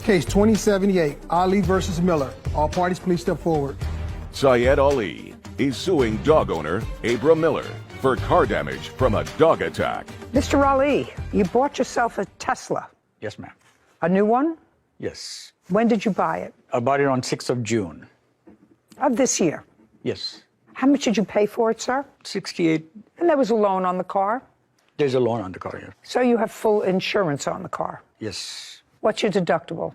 Case 2078, Ali versus Miller. All parties, please step forward. Syed Ali is suing dog owner Abra Miller for car damage from a dog attack. Mr. Ali, you bought yourself a Tesla. Yes, ma'am. A new one? Yes. When did you buy it? I bought it on 6th of June. Of this year. Yes. How much did you pay for it, sir? 68. And there was a loan on the car? There's a loan on the car here. So you have full insurance on the car? Yes. What's your deductible?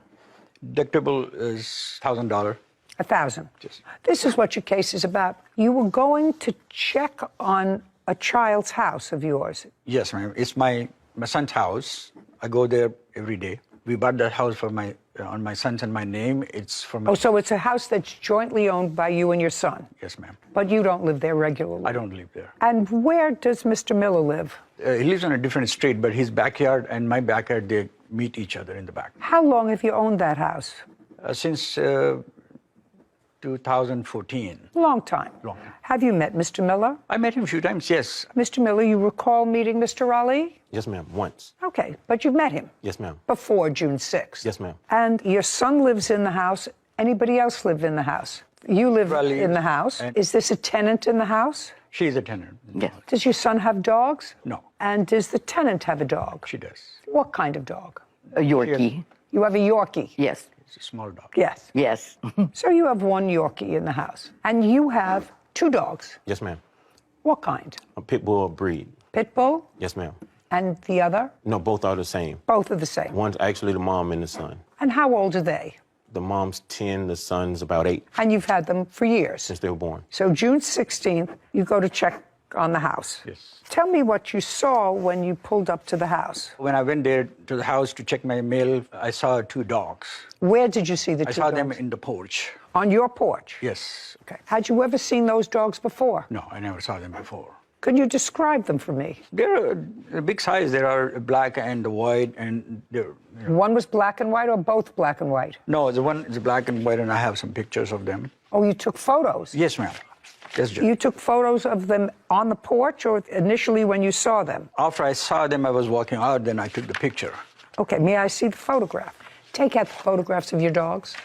Deductible is $1,000. $1,000. Yes. This is what your case is about. You were going to check on a child's house of yours. Yes, ma'am. It's my son's house. I go there every day. We bought that house for on my son's and my name. It's for my... Oh, so it's a house that's jointly owned by you and your son? Yes, ma'am. But you don't live there regularly? I don't live there. And where does Mr. Miller live? He lives on a different street, but his backyard and my backyard, they meet each other in the back. How long have you owned that house? Since 2014. Long time. Long time. Have you met Mr. Miller? I met him a few times, yes. Mr. Miller, you recall meeting Mr. Ali? Yes, ma'am, once. Okay, but you've met him? Yes, ma'am. Before June 6th? Yes, ma'am. And your son lives in the house. Anybody else live in the house? You live in the house. Is this a tenant in the house? She's a tenant. Yes. Does your son have dogs? No. And does the tenant have a dog? She does. What kind of dog? A Yorkie. You have a Yorkie? Yes. It's a small dog. Yes. Yes. So you have one Yorkie in the house. And you have two dogs. Yes, ma'am. What kind? A pit bull breed. Pit bull? Yes, ma'am. And the other? No, both are the same. Both are the same. One's actually the mom and the son. And how old are they? The mom's 10, the son's about 8. And you've had them for years? Since they were born. So June 16th, you go to check on the house. Yes. Tell me what you saw when you pulled up to the house. When I went there to the house to check my mail, I saw 2 dogs. Where did you see the I two saw dogs? them in the porch. On your porch? Yes. Okay. Had you ever seen those dogs before? No, I never saw them before. Could you describe them for me? They're a big size. They are black and white, and they're... One was black and white or both black and white? No, the one is black and white, and I have some pictures of them. Oh, you took photos? Yes, ma'am. Yes, Judge. You took photos of them on the porch or initially when you saw them? After I saw them, I was walking out, then I took the picture. Okay, may I see the photograph? Take out the photographs of your dogs.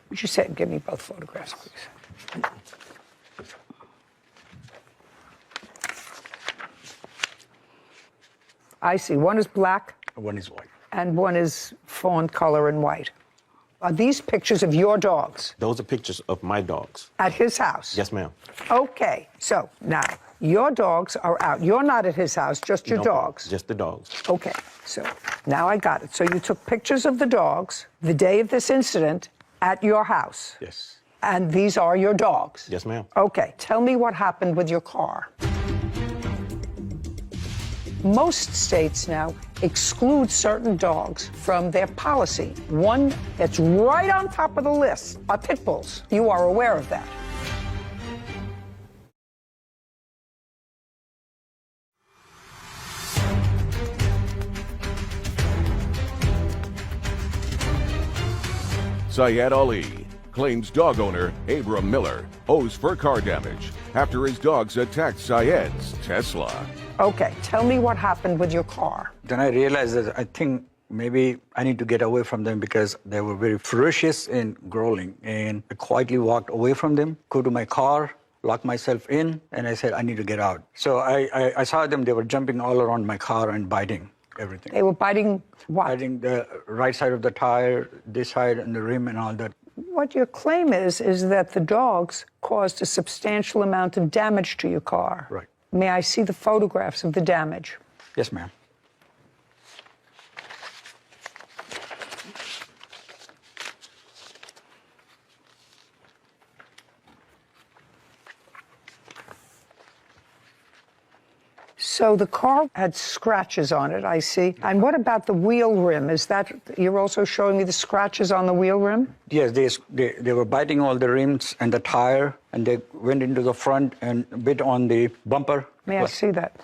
Would you say, give me both photographs, please? I see. One is black. One is white. And one is fawn color and white. Are these pictures of your dogs? Those are pictures of my dogs. At his house? Yes, ma'am. Okay, so now your dogs are out. You're not at his house, just your No, dogs. Just the dogs. Okay, so now I got it. So you took pictures of the dogs the day of this incident at your house. Yes. And these are your dogs? Yes, ma'am. Okay, tell me what happened with your car. Most states now exclude certain dogs from their policy. One that's right on top of the list are pit bulls. You are aware of that. Syed Ali claims dog owner Abra Miller owes for car damage after his dogs attacked Syed's Tesla. Okay, tell me what happened with your car. Then I realized that I think maybe I need to get away from them because they were very ferocious and growling. And I quietly walked away from them, go to my car, lock myself in, and I said, I need to get out. So I saw them, they were jumping all around my car and biting everything. They were biting what? Biting the right side of the tire, this side, and the rim and all that. What your claim is that the dogs caused a substantial amount of damage to your car. Right. May I see the photographs of the damage? Yes, ma'am. So the car had scratches on it, I see. And what about the wheel rim? Is that, you're also showing me the scratches on the wheel rim? Yes, they were biting all the rims and the tire, and they went into the front and bit on the bumper. May I see that?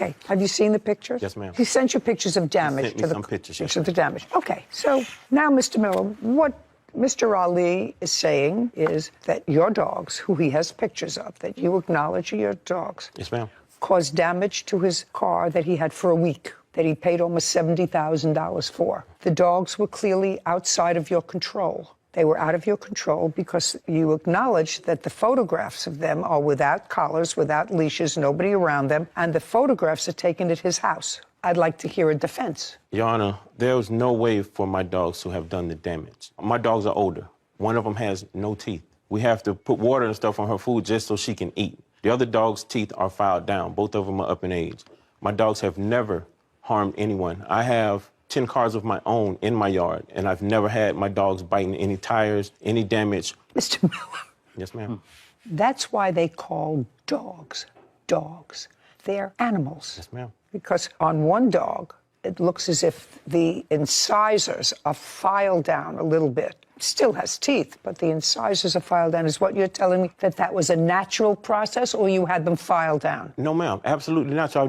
Okay. Have you seen the pictures? Yes, ma'am. He sent you pictures of damage. He sent me some pictures, yes, of the damage. Okay. So now, Mr. Miller, what Mr. Ali is saying is that your dogs, who he has pictures of, that you acknowledge are your dogs, Yes, ma'am. caused damage to his car that he had for a week, that he paid almost $70,000 for. The dogs were clearly outside of your control. They were out of your control because you acknowledged that the photographs of them are without collars, without leashes, nobody around them, and the photographs are taken at his house. I'd like to hear a defense. Your Honor, there was no way for my dogs to have done the damage. My dogs are older. One of them has no teeth. We have to put water and stuff on her food just so she can eat. The other dog's teeth are filed down. Both of them are up in age. My dogs have never harmed anyone. I have 10 cars of my own in my yard, and I've never had my dogs biting any tires, any damage. Mr. Miller. Yes, ma'am. That's why they call dogs dogs. They're animals. Yes, ma'am. Because on one dog, it looks as if the incisors are filed down a little bit. It still has teeth, but the incisors are filed down. Is what you're telling me that that was a natural process, or you had them filed down? No, ma'am. Absolutely natural.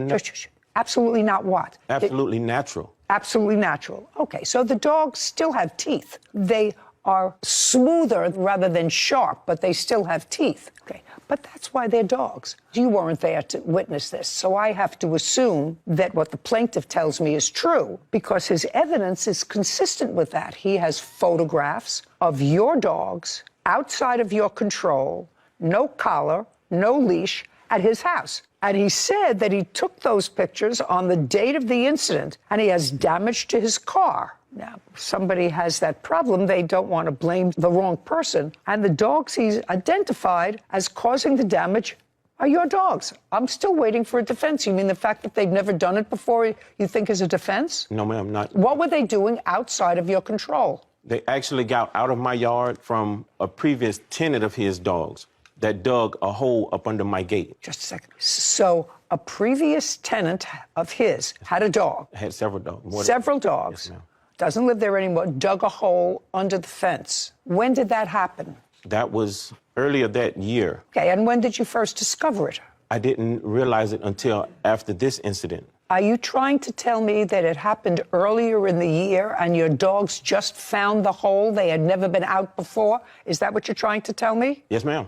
Absolutely not what? Absolutely natural. Absolutely natural. Okay, so the dogs still have teeth. They are smoother rather than sharp, but they still have teeth. Okay, but that's why they're dogs. You weren't there to witness this, so I have to assume that what the plaintiff tells me is true because his evidence is consistent with that. He has photographs of your dogs outside of your control, no collar, no leash, at his house. And he said that he took those pictures on the date of the incident, and he has damage to his car. Now, if somebody has that problem, they don't want to blame the wrong person. And the dogs he's identified as causing the damage are your dogs. I'm still waiting for a defense. You mean the fact that they've never done it before you think is a defense? No, ma'am, not. What were they doing outside of your control? They actually got out of my yard from a previous tenant of his dogs that dug a hole up under my gate. Just a second. So a previous tenant of his had a dog. I had several dogs. Several dogs. Yes, ma'am. Doesn't live there anymore, dug a hole under the fence. When did that happen? That was earlier that year. Okay, and when did you first discover it? I didn't realize it until after this incident. Are you trying to tell me that it happened earlier in the year and your dogs just found the hole? They had never been out before? Is that what you're trying to tell me? Yes, ma'am.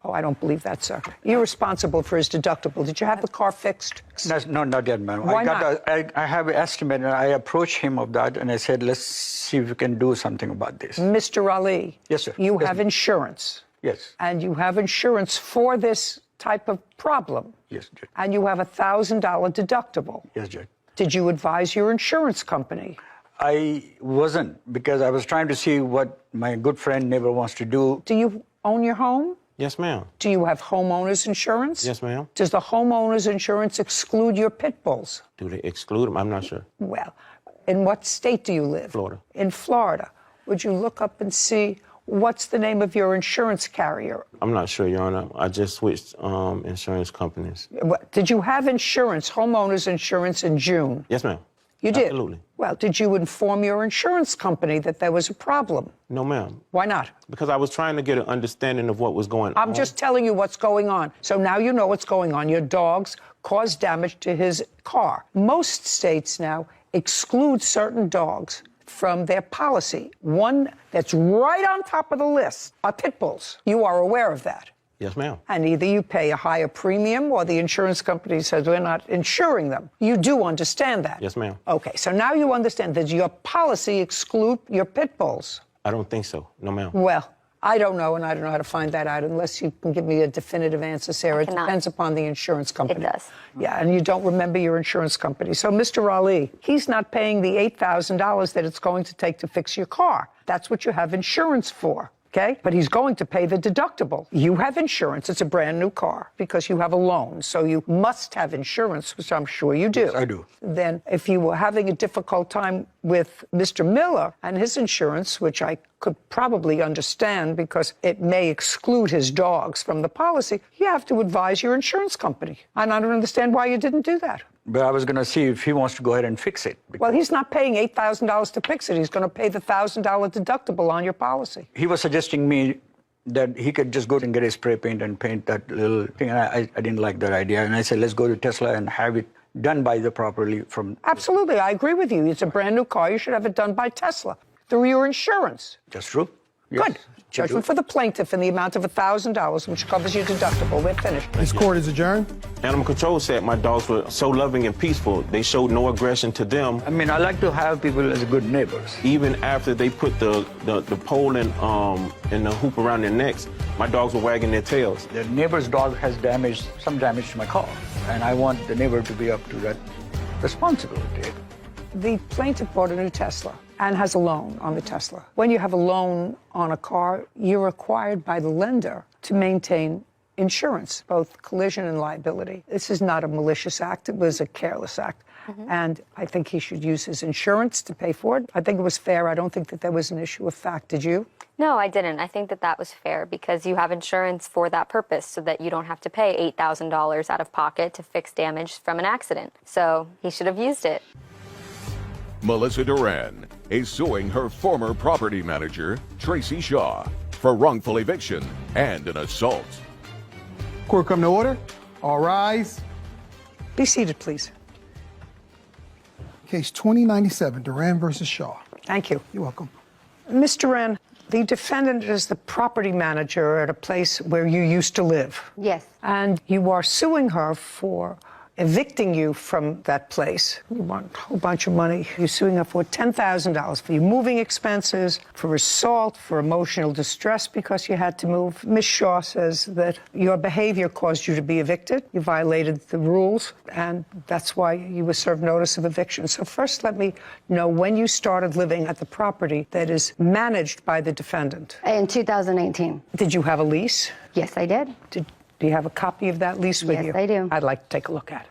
Oh, I don't believe that, sir. You're responsible for his deductible. Did you have the car fixed? No, not yet, ma'am. Why not? I have an estimate, and I approached him of that, and I said, let's see if we can do something about this. Mr. Ali. Yes, sir. You Yes, have ma'am. insurance. Yes. And you have insurance for this type of problem. Yes, Judge. And you have a $1,000 deductible. Yes, Judge. Did you advise your insurance company? I wasn't, because I was trying to see what my good friend neighbor wants to do. Do you own your home? Yes, ma'am. Do you have homeowners insurance? Yes, ma'am. Does the homeowners insurance exclude your pit bulls? Do they exclude them? I'm not sure. Well, in what state do you live? Florida. In Florida. Would you look up and see what's the name of your insurance carrier? I'm not sure, Your Honor. I just switched insurance companies. Did you have insurance, homeowners insurance, in June? Yes, ma'am. You did? Absolutely. Well, did you inform your insurance company that there was a problem? No, ma'am. Why not? Because I was trying to get an understanding of what was going on. I'm just telling you what's going on. So now you know what's going on. Your dogs caused damage to his car. Most states now exclude certain dogs from their policy. One that's right on top of the list are pit bulls. You are aware of that. Yes, ma'am. And either you pay a higher premium or the insurance company says we're not insuring them. You do understand that? Yes, ma'am. Okay, so now you understand. Does your policy exclude your pit bulls? I don't think so. No, ma'am. Well, I don't know, and I don't know how to find that out unless you can give me a definitive answer, Sarah. It depends upon the insurance company. It does. Yeah, and you don't remember your insurance company. So, Mr. Ali, he's not paying the $8,000 that it's going to take to fix your car. That's what you have insurance for. Okay? But he's going to pay the deductible. You have insurance. It's a brand new car because you have a loan. So you must have insurance, which I'm sure you do. Yes, I do. Then if you were having a difficult time with Mr. Miller and his insurance, which I could probably understand because it may exclude his dogs from the policy, you have to advise your insurance company. And I don't understand why you didn't do that. But I was going to see if he wants to go ahead and fix it. Well, he's not paying $8,000 to fix it. He's going to pay the $1,000 deductible on your policy. He was suggesting me that he could just go and get a spray paint and paint that little thing. And I didn't like that idea. And I said, let's go to Tesla and have it done by the properly from... Absolutely, I agree with you. It's a brand new car. You should have it done by Tesla through your insurance. That's true. Yes, Good. Judgment for the plaintiff in the amount of $1,000, which covers your deductible. We're finished. This court is adjourned. Animal control said my dogs were so loving and peaceful. They showed no aggression to them. I mean, I like to have people as good neighbors. Even after they put the pole and the hoop around their necks, my dogs were wagging their tails. The neighbor's dog has some damage to my car, and I want the neighbor to be up to that responsibility. The plaintiff bought a new Tesla and has a loan on the Tesla. When you have a loan on a car, you're required by the lender to maintain insurance, both collision and liability. This is not a malicious act. It was a careless act. And I think he should use his insurance to pay for it. I think it was fair. I don't think that there was an issue of fact. Did you? No, I didn't. I think that that was fair because you have insurance for that purpose so that you don't have to pay $8,000 out of pocket to fix damage from an accident. So he should have used it. Melissa Duran is suing her former property manager, Tracy Shaw, for wrongful eviction and an assault. Court come to order. All rise. Be seated, please. Case 2097, Duran versus Shaw. Thank you. You're welcome. Ms. Duran, the defendant is the property manager at a place where you used to live. Yes. And you are suing her for evicting you from that place. You want a whole bunch of money. You're suing her for $10,000 for your moving expenses, for assault, for emotional distress because you had to move. Ms. Shaw says that your behavior caused you to be evicted. You violated the rules, and that's why you were served notice of eviction. So first, let me know when you started living at the property that is managed by the defendant. In 2018. Did you have a lease? Yes, I did. Do you have a copy of that lease with you? Yes, I do. I'd like to take a look at it.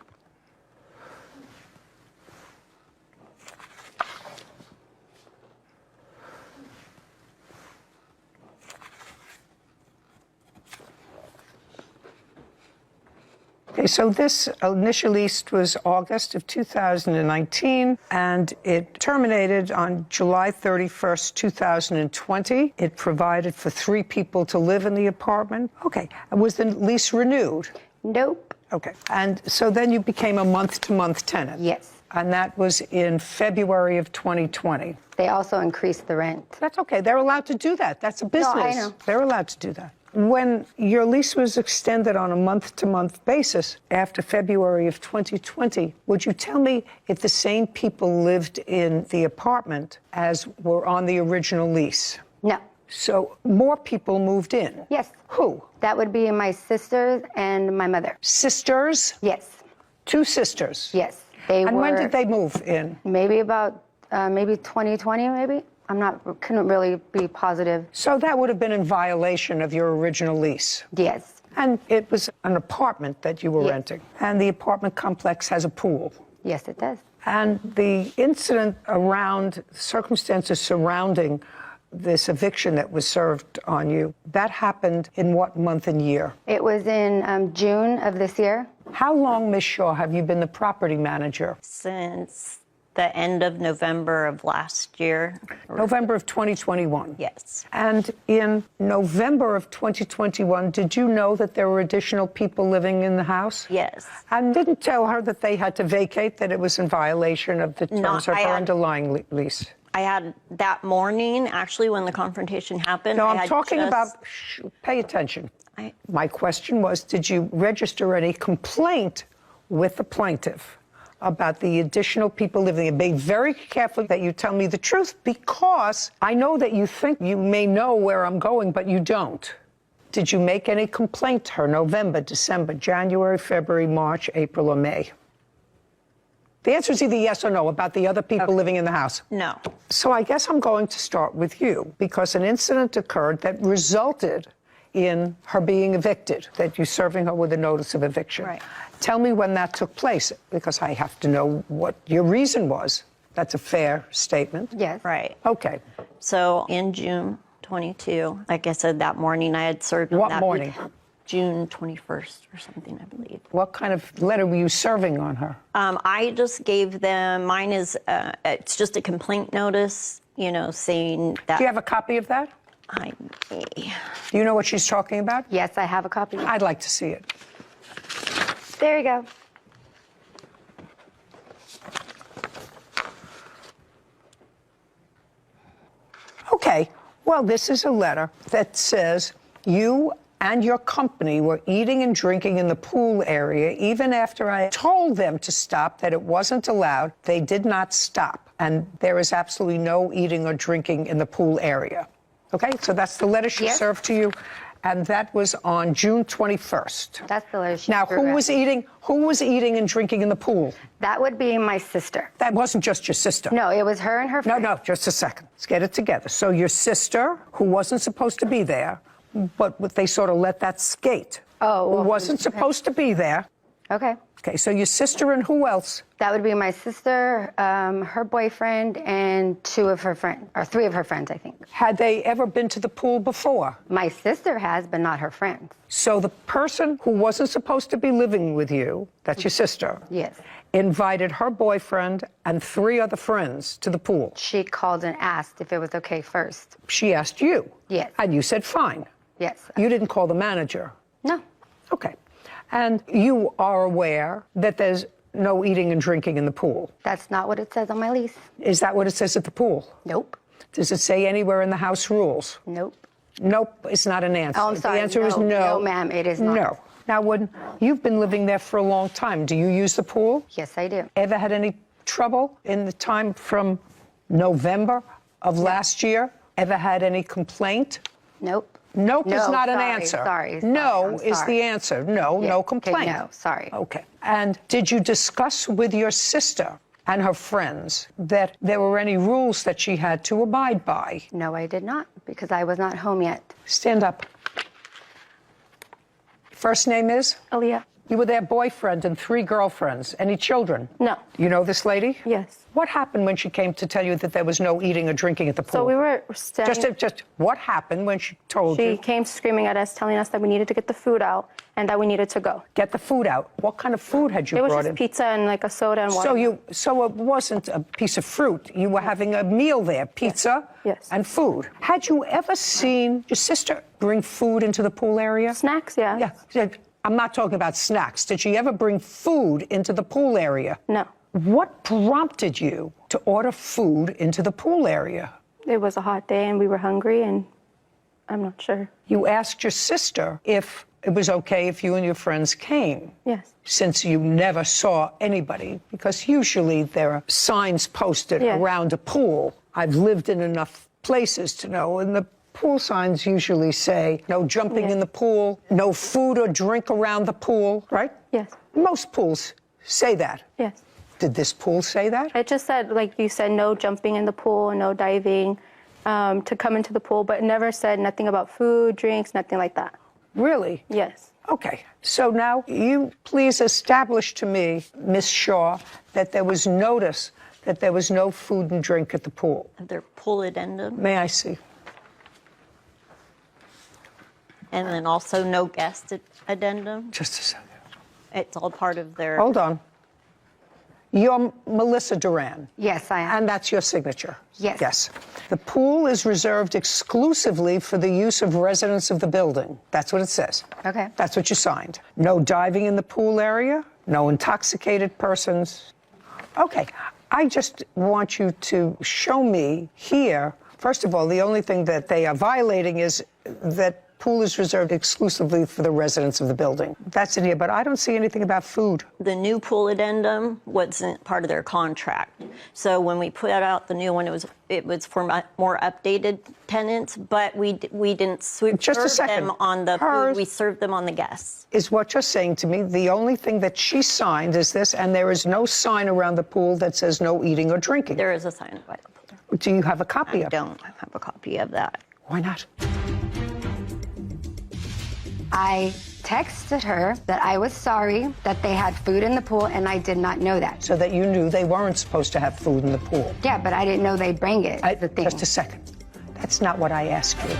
Okay, so this initial lease was August of 2019, and it terminated on July 31st, 2020. It provided for 3 people to live in the apartment. Okay, and was the lease renewed? Nope. Okay, and so then you became a month-to-month tenant? Yes. And that was in February of 2020? They also increased the rent. That's okay, they're allowed to do that. That's a business. No, I know. They're allowed to do that. When your lease was extended on a month-to-month basis after February of 2020, would you tell me if the same people lived in the apartment as were on the original lease? No. So more people moved in? Yes. Who? That would be my sisters and my mother. Sisters? Yes. 2 sisters? Yes. And when did they move in? Maybe about, maybe 2020, maybe? Couldn't really be positive. So that would have been in violation of your original lease? Yes. And it was an apartment that you were Yes. renting? And the apartment complex has a pool? Yes, it does. And the incident around, circumstances surrounding this eviction that was served on you, that happened in what month and year? It was in June of this year. How long, Ms. Shaw, have you been the property manager? Since the end of November of last year. November of 2021? Yes. And in November of 2021, did you know that there were additional people living in the house? Yes. And didn't tell her that they had to vacate, that it was in violation of the terms of her underlying lease? I had that morning, actually, when the confrontation happened. No, I I'm had talking just- about, pay attention. My question was, did you register any complaint with the plaintiff about the additional people living? And be very careful that you tell me the truth, because I know that you think you may know where I'm going, but you don't. Did you make any complaint to her November, December, January, February, March, April, or May? The answer is either yes or no about the other people living in the house. No. So I guess I'm going to start with you, because an incident occurred that resulted in her being evicted, that you're serving her with a notice of eviction. Right. Tell me when that took place, because I have to know what your reason was. That's a fair statement. Yes. Right. Okay. So in June 22, like I said, that morning I had served on What that morning? June 21st or something, I believe. What kind of letter were you serving on her? I just gave them, mine is, it's just a complaint notice, saying that. Do you have a copy of that? Do you know what she's talking about? Yes, I have a copy. I'd like to see it. There you go. Okay, well, this is a letter that says you and your company were eating and drinking in the pool area. Even after I told them to stop, that it wasn't allowed, they did not stop. And there is absolutely no eating or drinking in the pool area. Okay, so that's the letter she Yes. served to you. And that was on June 21st. That's the letter she Now, threw who at was me. eating and drinking in the pool? That would be my sister. That wasn't just your sister. No, it was her and her No, friend. no, just a second. Let's get it together. So your sister, who wasn't supposed to be there, but they sort of let that skate. Oh, well, who wasn't supposed to be there. Okay. Okay, so your sister and who else? That would be my sister, her boyfriend, and two of her friends, or three of her friends, I think. Had they ever been to the pool before? My sister has, but not her friends. So the person who wasn't supposed to be living with you, that's your sister, Yes. invited her boyfriend and three other friends to the pool. She called and asked if it was okay first. She asked you. Yes. And you said fine. Yes. You didn't call the manager. No. Okay. And you are aware that there's no eating and drinking in the pool. That's not what it says on my lease. Is that what it says at the pool? Nope. Does it say anywhere in the house rules? Nope. Nope, it's not an answer. Oh, I'm sorry. The answer is No. no. No, ma'am, it is not. No. Now, when you've been living there for a long time, do you use the pool? Yes, I do. Ever had any trouble in the time from November of last year? Ever had any complaint? Nope. Nope is No, not an sorry, answer. sorry, No I'm is sorry. the answer. No, Yeah, no okay, complaint. no, sorry. Okay. And did you discuss with your sister and her friends that there were any rules that she had to abide by? No, I did not, because I was not home yet. Stand up. First name is? Aaliyah. You were their boyfriend and three girlfriends. Any children? No. You know this lady? Yes. What happened when she came to tell you that there was no eating or drinking at the pool? So we were standing. Just what happened when she told She you? came screaming at us, telling us that we needed to get the food out and that we needed to go. Get the food out. What kind of food had you It was brought just in? pizza and like a soda and water. So it wasn't a piece of fruit. You were having a meal there, pizza Yes. and food. Had you ever seen your sister bring food into the pool area? Snacks, yeah. Yeah. I'm not talking about snacks. Did she ever bring food into the pool area? No. What prompted you to order food into the pool area? It was a hot day and we were hungry and I'm not sure. You asked your sister if it was okay if you and your friends came. Yes. Since you never saw anybody, because usually there are signs posted Yeah. around a pool. I've lived in enough places to know, and the pool signs usually say no jumping Yeah. in the pool, no food or drink around the pool, right? Yes. Most pools say that. Yes. Did this pool say that? It just said, like you said, no jumping in the pool, no diving, to come into the pool, but it never said nothing about food, drinks, nothing like that. Really? Yes. Okay, so now you please establish to me, Miss Shaw, that there was notice that there was no food and drink at the pool. Their pool addendum, May I see? and then also no guest addendum. Just a second. It's all part of their. Hold on. You're Melissa Duran. Yes, I am. And that's your signature? Yes. Yes. The pool is reserved exclusively for the use of residents of the building. That's what it says. Okay. That's what you signed. No diving in the pool area, no intoxicated persons. Okay. I just want you to show me here, first of all, the only thing that they are violating is that pool is reserved exclusively for the residents of the building. That's in here, but I don't see anything about food. The new pool addendum wasn't part of their contract. So when we put out the new one, it was for more updated tenants, but we didn't serve Just a second. them on the Hers- food. We served them on the guests. Is what you're saying to me. The only thing that she signed is this, and there is no sign around the pool that says no eating or drinking. There is a sign by the pool. Do you have a copy I of it? don't have a copy of that. Why not? I texted her that I was sorry that they had food in the pool, and I did not know that. So that you knew they weren't supposed to have food in the pool. Yeah, but I didn't know they'd bring it. The thing. Just a second. That's not what I asked you.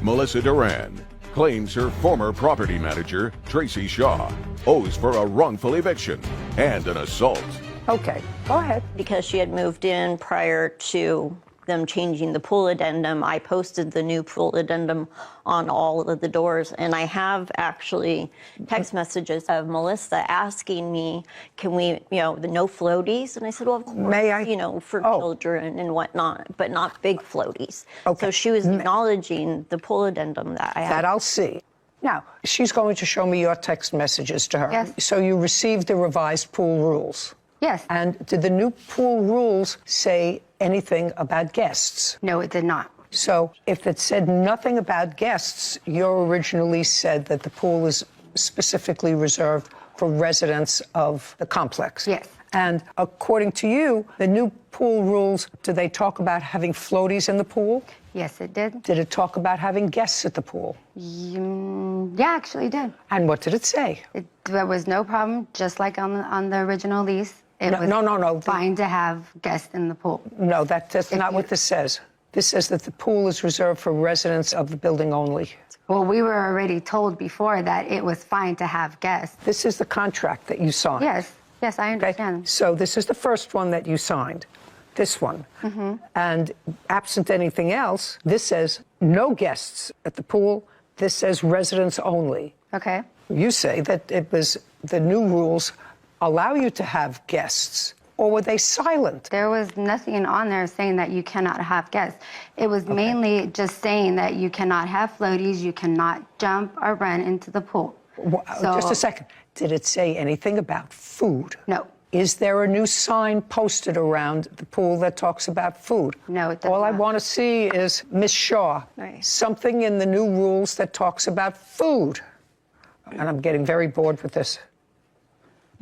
Melissa Duran claims her former property manager, Tracy Shaw, owes for a wrongful eviction and an assault. Okay, go ahead. Because she had moved in prior to them changing the pool addendum, I posted the new pool addendum on all of the doors. And I have actually text messages of Melissa asking me, can we, the no floaties? And I said, well, of course, May I? For children and whatnot, but not big floaties. Okay. So she was acknowledging the pool addendum that I had. That I'll see. Now, she's going to show me your text messages to her. Yes. So you received the revised pool rules. Yes. And did the new pool rules say anything about guests? No, it did not. So if it said nothing about guests, you originally said that the pool is specifically reserved for residents of the complex. Yes. And according to you, the new pool rules, do they talk about having floaties in the pool? Yes, it did. Did it talk about having guests at the pool? Yeah, actually it did. And what did it say? There was no problem, just like on the original lease. It was No. fine to have guests in the pool. No, that's not what this says. This says that the pool is reserved for residents of the building only. Well, we were already told before that it was fine to have guests. This is the contract that you signed. Yes, I understand. So this is the first one that you signed, this one. And absent anything else, this says no guests at the pool. This says residents only. Okay. You say that it was the new rules allow you to have guests, or were they silent? There was nothing on there saying that you cannot have guests. It was mainly just saying that you cannot have floaties, you cannot jump or run into the pool. Just a second. Did it say anything about food? No. Is there a new sign posted around the pool that talks about food? No, it does All I not. want to see is, Miss Shaw, something in the new rules that talks about food. And I'm getting very bored with this.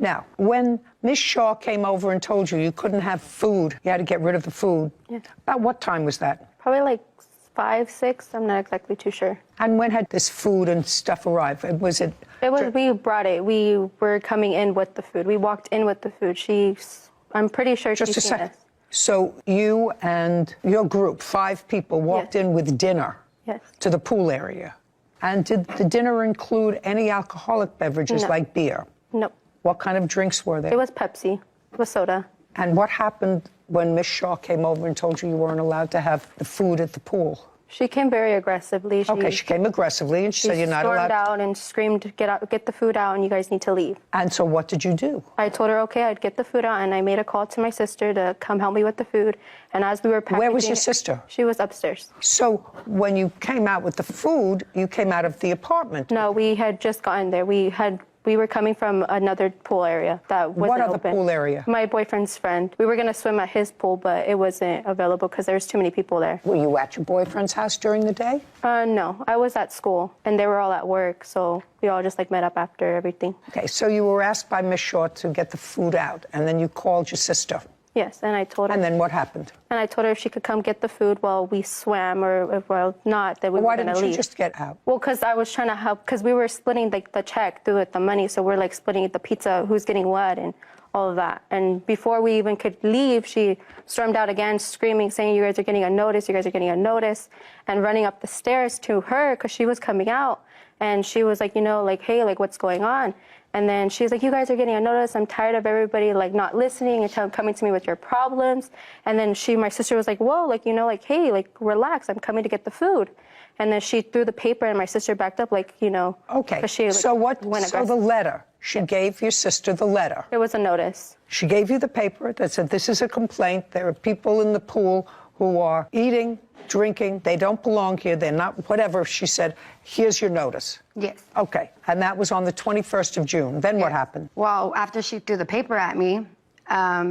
Now, when Miss Shaw came over and told you you couldn't have food, you had to get rid of the food, about what time was that? Probably like 5, 6. I'm not exactly too sure. And when had this food and stuff arrived? Was it? We brought it. We were coming in with the food. We walked in with the food. I'm pretty sure Just a she's seen second. us. So you and your group, 5 people, walked in with dinner to the pool area. And did the dinner include any alcoholic beverages like beer? No. What kind of drinks were there? It was Pepsi. It was soda. And what happened when Miss Shaw came over and told you you weren't allowed to have the food at the pool? She came very aggressively. She came aggressively and she said you're not allowed. She stormed out and screamed, get the food out and you guys need to leave. And so what did you do? I told her, okay, I'd get the food out, and I made a call to my sister to come help me with the food. And as we were packaging, Where was your sister? She was upstairs. So when you came out with the food, you came out of the apartment? No, we had just gotten there. We were coming from another pool area that wasn't What other open. pool area? My boyfriend's friend. We were going to swim at his pool, but it wasn't available because there was too many people there. Were you at your boyfriend's house during the day? No, I was at school, and they were all at work, so we all just met up after everything. Okay, so you were asked by Miss Shaw to get the food out, and then you called your sister. Yes, and I told her. And then what happened? And I told her if she could come get the food while we swam, or if not, that we were Why going to leave. didn't you just get out? Well, because I was trying to help, because we were splitting the check through the money, so we're splitting the pizza, who's getting what, and all of that. And before we even could leave, she stormed out again, screaming, saying, you guys are getting a notice, you guys are getting a notice, and running up the stairs to her, because she was coming out. And she was hey, what's going on? And then she's like, you guys are getting a notice. I'm tired of everybody not listening and coming to me with your problems. And then my sister was like, whoa, hey, relax. I'm coming to get the food. And then she threw the paper and my sister backed up Okay, she, so what, went so the letter, she gave your sister the letter. It was a notice. She gave you the paper that said, this is a complaint. There are people in the pool who are eating, drinking. They don't belong here. They're not, whatever. She said, here's your notice. Yes. Okay. And that was on the 21st of June. Then what happened? Well, after she threw the paper at me,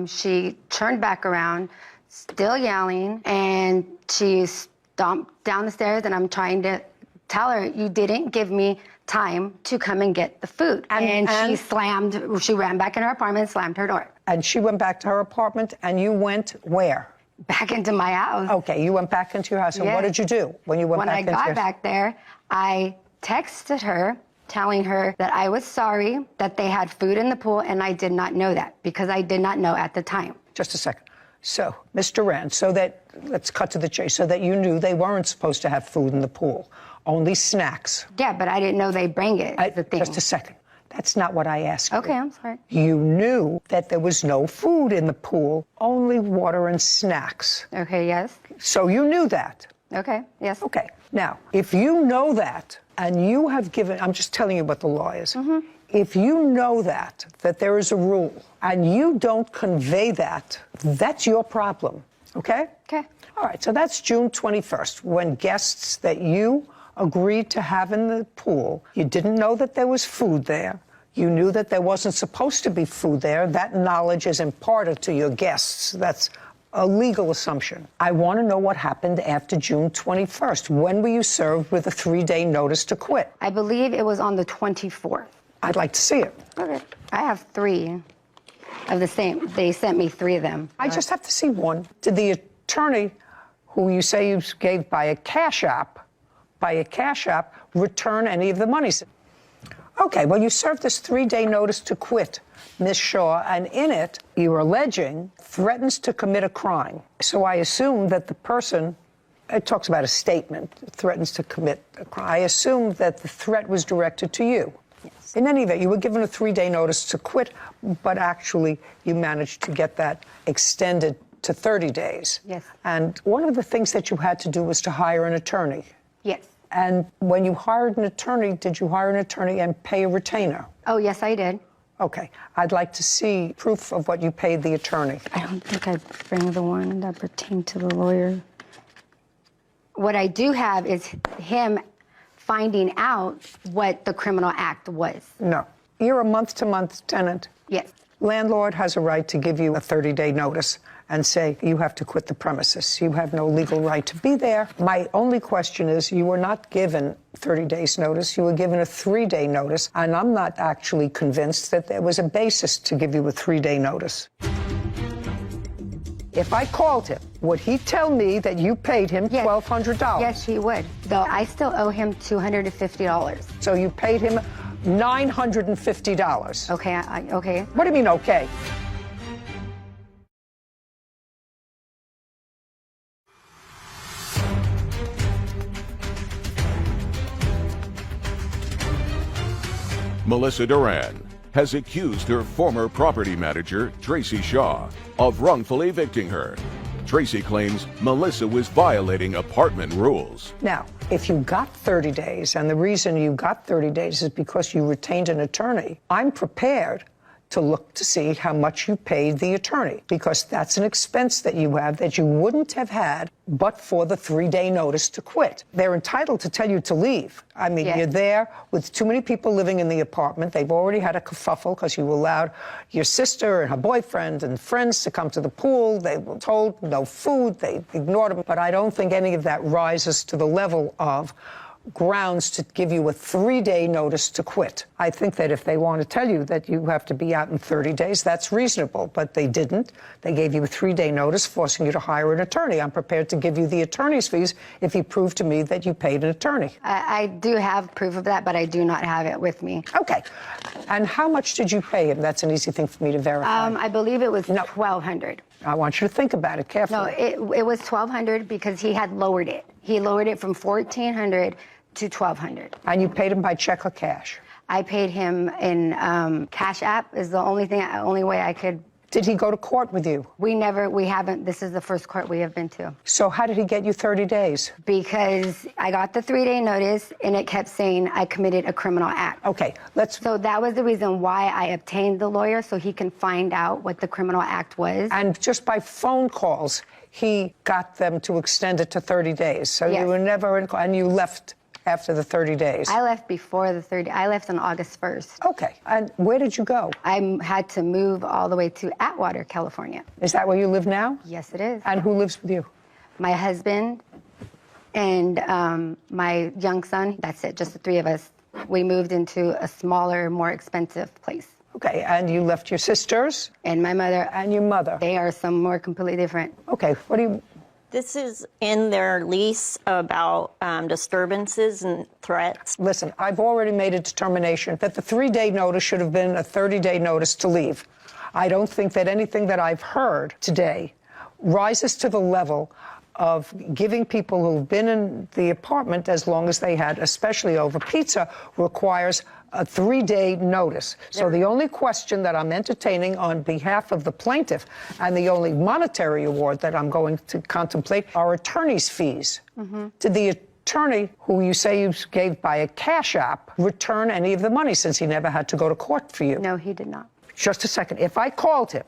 she turned back around, still yelling, and she stomped down the stairs, and I'm trying to tell her, you didn't give me time to come and get the food. And she ran back in her apartment and slammed her door. And she went back to her apartment, and you went where? Back into my house. Okay, you went back into your house. And what did you do when you went back into your house? When I got back there, I texted her, telling her that I was sorry that they had food in the pool, and I did not know that because I did not know at the time. Just a second. So, Mr. Rand, let's cut to the chase, so that you knew they weren't supposed to have food in the pool, only snacks. Yeah, but I didn't know they bring it. The thing. Just a second. That's not what I asked you. Okay, I'm sorry. You knew that there was no food in the pool, only water and snacks. Okay, yes. So you knew that. Okay, yes. Okay. Now, if you know that, and you have given, I'm just telling you what the law is. If you know that there is a rule, and you don't convey that, that's your problem. Okay? Okay. All right, so that's June 21st, when guests that you agreed to have in the pool, you didn't know that there was food there. You knew that there wasn't supposed to be food there. That knowledge is imparted to your guests. That's a legal assumption. I want to know what happened after June 21st. When were you served with a 3-day notice to quit? I believe it was on the 24th. I'd like to see it. Okay. I have 3 of the same. They sent me 3 of them. I just have to see one. Did the attorney, who you say you gave by a cash app, return any of the monies? Okay, well, you served this 3-day notice to quit, Ms. Shaw, and in it, you're alleging threatens to commit a crime. So I assume that the person, it talks about a statement, threatens to commit a crime. I assume that the threat was directed to you. Yes. In any event, you were given a 3-day notice to quit, but actually you managed to get that extended to 30 days. Yes. And one of the things that you had to do was to hire an attorney. Yes. And when you hired an attorney, did you hire an attorney and pay a retainer? Oh, yes, I did. Okay. I'd like to see proof of what you paid the attorney. I don't think I bring the one that pertained to the lawyer. What I do have is him finding out what the criminal act was. No. You're a month-to-month tenant. Yes. Landlord has a right to give you a 30-day notice and say you have to quit the premises. You have no legal right to be there. My only question is you were not given 30 days notice. You were given a 3-day notice, and I'm not actually convinced that there was a basis to give you a 3-day notice. If I called him, would he tell me that you paid him $1,200? Yes, he would. Though I still owe him $250. So you paid him $950. Okay, okay. What do you mean, okay? Melissa Duran has accused her former property manager, Tracy Shaw, of wrongfully evicting her. Tracy claims Melissa was violating apartment rules. Now, if you got 30 days, and the reason you got 30 days is because you retained an attorney, I'm prepared to look to see how much you paid the attorney, because that's an expense that you have that you wouldn't have had but for the 3-day notice to quit. They're entitled to tell you to leave. I mean, You're there with too many people living in the apartment. They've already had a kerfuffle because you allowed your sister and her boyfriend and friends to come to the pool. They were told no food. They ignored them. But I don't think any of that rises to the level of grounds to give you a 3-day notice to quit. I think that if they want to tell you that you have to be out in 30 days, that's reasonable, but they didn't. They gave you a 3-day notice forcing you to hire an attorney. I'm prepared to give you the attorney's fees if you prove to me that you paid an attorney. I do have proof of that, but I do not have it with me. Okay. And how much did you pay him? That's an easy thing for me to verify. I believe it was $1,200. I want you to think about it carefully. No, it was $1,200 because he had lowered it. He lowered it from $1,400 to $1,200. And you paid him by check or cash? I paid him in Cash App is the only way I could. Did he go to court with you? We haven't, this is the first court we have been to. So how did he get you 30 days? Because I got the 3-day notice and it kept saying I committed a criminal act. Okay, So that was the reason why I obtained the lawyer, so he can find out what the criminal act was. And just by phone calls, he got them to extend it to 30 days. So Yes. you were never in, and you left after the 30 days. I left before the 30. I left on August 1st. Okay. And where did you go? I had to move all the way to Atwater, California. Is that where you live now? Yes, it is. And who lives with you? My husband and my young son. That's it, just the 3 of us. We moved into a smaller, more expensive place. Okay. And you left your sisters? And my mother. And your mother? They are somewhere completely different. Okay. What do you... This is in their lease about disturbances and threats. Listen, I've already made a determination that the 3-day notice should have been a 30-day notice to leave. I don't think that anything that I've heard today rises to the level of giving people who've been in the apartment as long as they had, especially over pizza, requires a 3-day notice. So the only question that I'm entertaining on behalf of the plaintiff and the only monetary award that I'm going to contemplate are attorney's fees. Did the attorney, who you say you gave by a cash app, return any of the money since he never had to go to court for you? No, he did not. Just a second. If I called him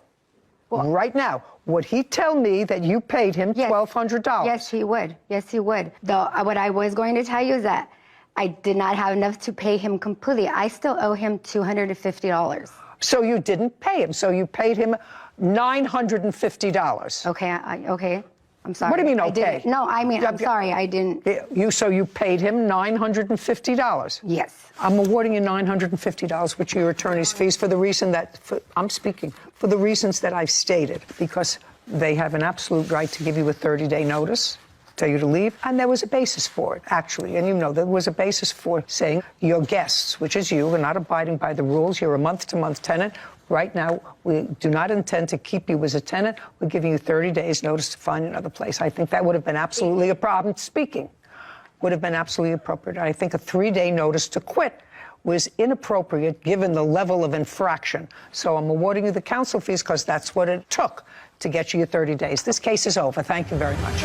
right now, would he tell me that you paid him $1,200? Yes, he would. Yes, he would. Though what I was going to tell you is that I did not have enough to pay him completely. I still owe him $250. So you didn't pay him. So you paid him $950. Okay, okay. I'm sorry. What do you mean, I okay? didn't. No, I mean, I'm sorry, I didn't. So you paid him $950? Yes. I'm awarding you $950, which are your attorney's fees, for the reason that, I'm speaking, for the reasons that I've stated, because they have an absolute right to give you a 30-day notice, tell you to leave, and there was a basis for it, actually. And you know, there was a basis for saying your guests, which is you, are not abiding by the rules. You're a month-to-month tenant. Right now, we do not intend to keep you as a tenant. We're giving you 30 days notice to find another place. I think that would have been absolutely a problem. Speaking would have been absolutely appropriate. I think a 3-day notice to quit was inappropriate given the level of infraction. So I'm awarding you the counsel fees because that's what it took to get you your 30 days. This case is over. Thank you very much.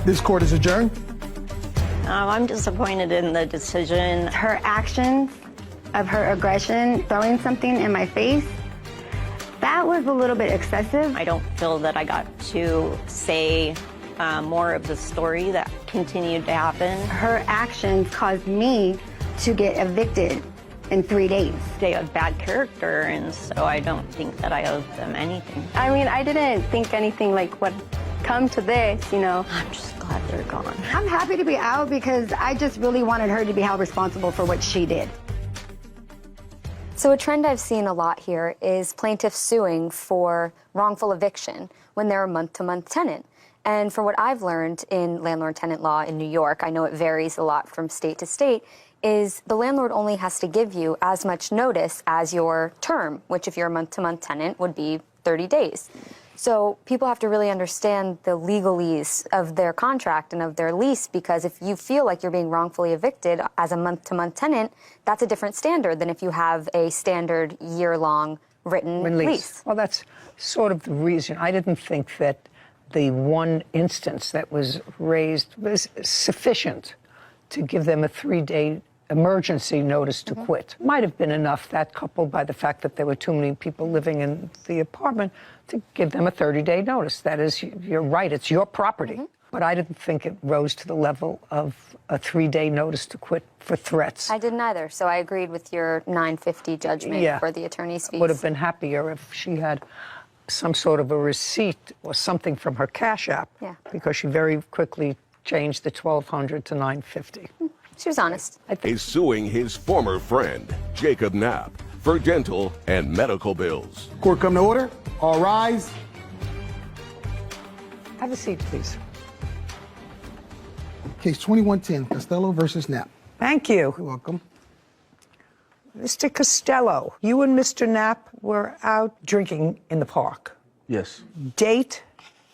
This court is adjourned. I'm disappointed in the decision. Her actions of her aggression, throwing something in my face, that was a little bit excessive. I don't feel that I got to say more of the story that continued to happen. Her actions caused me to get evicted in 3 days. They have bad character, and so I don't think that I owe them anything. I mean, I didn't think anything like would come to this, you know. I'm just glad they're gone. I'm happy to be out because I just really wanted her to be held responsible for what she did. So a trend I've seen a lot here is plaintiffs suing for wrongful eviction when they're a month-to-month tenant. And from what I've learned in landlord-tenant law in New York, I know it varies a lot from state to state, is the landlord only has to give you as much notice as your term, which if you're a month-to-month tenant would be 30 days. So people have to really understand the legalese of their contract and of their lease, because if you feel like you're being wrongfully evicted as a month-to-month tenant, that's a different standard than if you have a standard year-long written lease. Well, that's sort of the reason. I didn't think that the one instance that was raised was sufficient to give them a 3-day emergency notice to quit. Might have been enough, that coupled by the fact that there were too many people living in the apartment, to give them a 30-day notice. That is, you're right, it's your property. But I didn't think it rose to the level of a 3-day notice to quit for threats. I didn't either, so I agreed with your $950 judgment for the attorney's fees. Would have been happier if she had some sort of a receipt or something from her Cash App, because she very quickly changed the $1,200 to $950. She was honest. Is suing his former friend, Jacob Knapp, for dental and medical bills. Court come to order. All rise. Have a seat, please. Case 2110, Costello versus Knapp. Thank you. You're welcome. Mr. Costello, you and Mr. Knapp were out drinking in the park. Yes. Date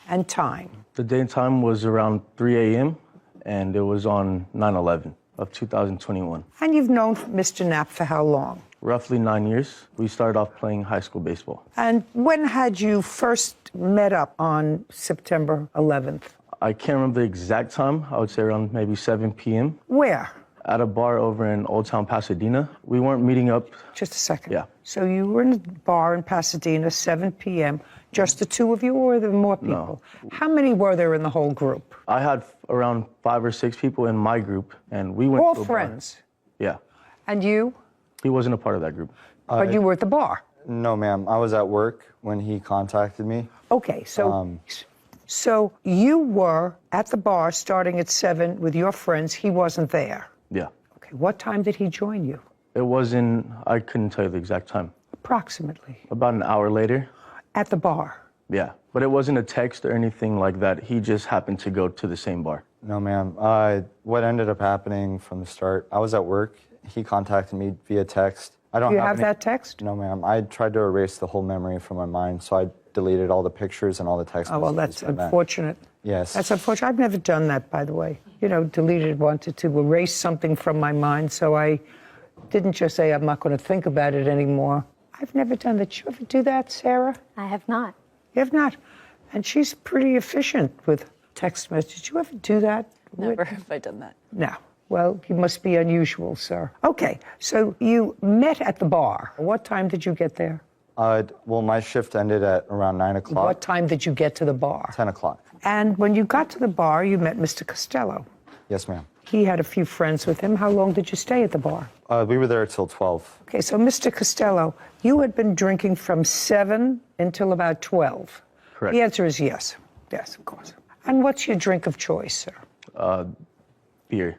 and time. The date and time was around 3 a.m. and it was on 9/11 of 2021. And you've known Mr. Knapp for how long? Roughly 9 years. We started off playing high school baseball. And when had you first met up on September 11th? I can't remember the exact time. I would say around maybe 7 p.m. Where? At a bar over in Old Town Pasadena. We weren't meeting up. Just a second. Yeah. So you were in a bar in Pasadena, 7 p.m., just the two of you, or were there more people? No. How many were there in the whole group? I had around 5 or 6 people in my group, and we went All to a friends? Bar. Yeah. And you? He wasn't a part of that group. But you were at the bar? No, ma'am. I was at work when he contacted me. Okay, so so you were at the bar starting at 7 with your friends. He wasn't there? Yeah. Okay, what time did he join you? It wasn't, I couldn't tell you the exact time. Approximately? About an hour later. At the bar? Yeah, but it wasn't a text or anything like that. He just happened to go to the same bar. No, ma'am. What ended up happening from the start, I was at work. He contacted me via text. I don't Do you have that text? No, ma'am. I tried to erase the whole memory from my mind, so I deleted all the pictures and all the text messages. Oh, well, that's unfortunate. Yes. That's unfortunate. I've never done that, by the way. You know, deleted, wanted to erase something from my mind, so I didn't just say, I'm not going to think about it anymore. I've never done that. Did you ever do that, Sarah? I have not. You have not. And she's pretty efficient with text messages. Did you ever do that? Never have I done that. No. Well, you must be unusual, sir. Okay, so you met at the bar. What time did you get there? Well, my shift ended at around 9 o'clock. What time did you get to the bar? 10 o'clock. And when you got to the bar, you met Mr. Costello. Yes, ma'am. He had a few friends with him. How long did you stay at the bar? We were there till 12. Okay, so Mr. Costello, you had been drinking from 7 until about 12. Correct. The answer is yes. Yes, of course. And what's your drink of choice, sir? Beer.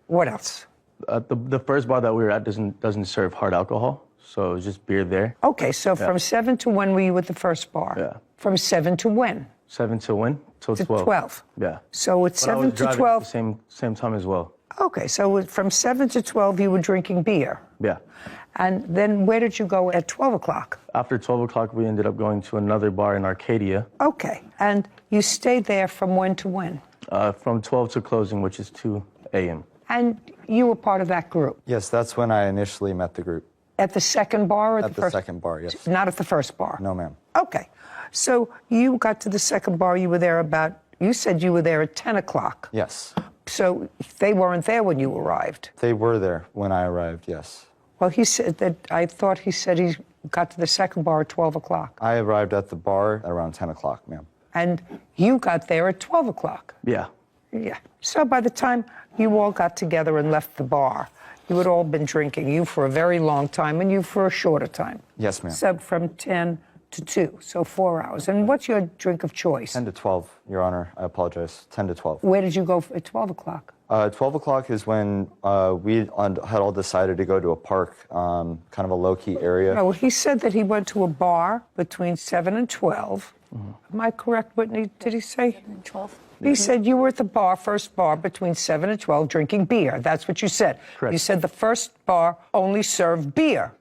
What else? The first bar that we were at doesn't serve hard alcohol, so it was just beer there. Okay, so from 7 to when were you at the first bar? Yeah. From 7 to when? 7 to when? Till To 12. 12. Yeah. So it's But I 7 was to driving 12. at the same time as well. Okay, so from 7 to 12, you were drinking beer. Yeah. And then where did you go at 12 o'clock? After 12 o'clock, we ended up going to another bar in Arcadia. Okay, and you stayed there from when to when? From 12 to closing, which is 2 a.m. And you were part of that group? Yes, that's when I initially met the group. At the second bar or At the the first? second bar, yes. Not at the first bar? No, ma'am. Okay, so you got to the second bar, you were there about, you said you were there at 10 o'clock. Yes. So they weren't there when you arrived? They were there when I arrived, yes. Well, he said that, I thought he said he got to the second bar at 12 o'clock. I arrived at the bar at around 10 o'clock, ma'am. And you got there at 12 o'clock? Yeah. Yeah. So by the time you all got together and left the bar, you had all been drinking, you for a very long time and you for a shorter time. Yes, ma'am. So from 10 to 2, so 4 hours. And what's your drink of choice? 10 to 12, Your Honor. I apologize. 10 to 12. Where did you go at 12 o'clock? 12 o'clock is when we had all decided to go to a park, kind of a low-key area. No, he said that he went to a bar between 7 and 12. Am I correct, Whitney? Did he say? 12. He said you were at the bar, first bar, between 7 and 12, drinking beer. That's what you said. Correct. You said the first bar only served beer.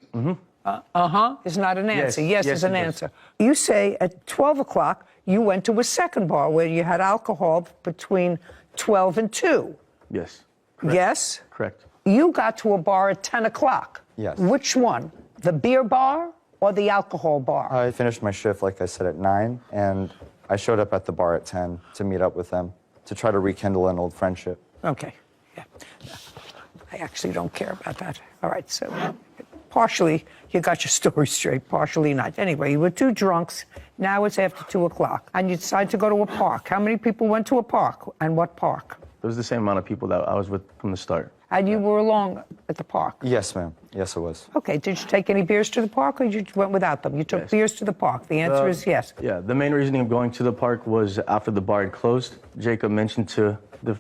Is not an answer. Yes, Yes, is an it does. answer. You say at 12 o'clock, you went to a second bar where you had alcohol between 12 and 2. Yes. Yes? Correct. You got to a bar at 10 o'clock. Yes. Which one? The beer bar or the alcohol bar? I finished my shift, like I said, at 9, and I showed up at the bar at 10 to meet up with them, to try to rekindle an old friendship. Okay. Yeah. I actually don't care about that. All right, so partially you got your story straight, partially not. Anyway, you were two drunks. Now it's after 2 o'clock, and you decide to go to a park. How many people went to a park, and what park? It was the same amount of people that I was with from the start. And you were along at the park? Yes, ma'am. Yes, it was. Okay, did you take any beers to the park, or you went without them? You took Yes. beers to the park. The answer is yes. Yeah, the main reasoning of going to the park was after the bar had closed. Jacob mentioned to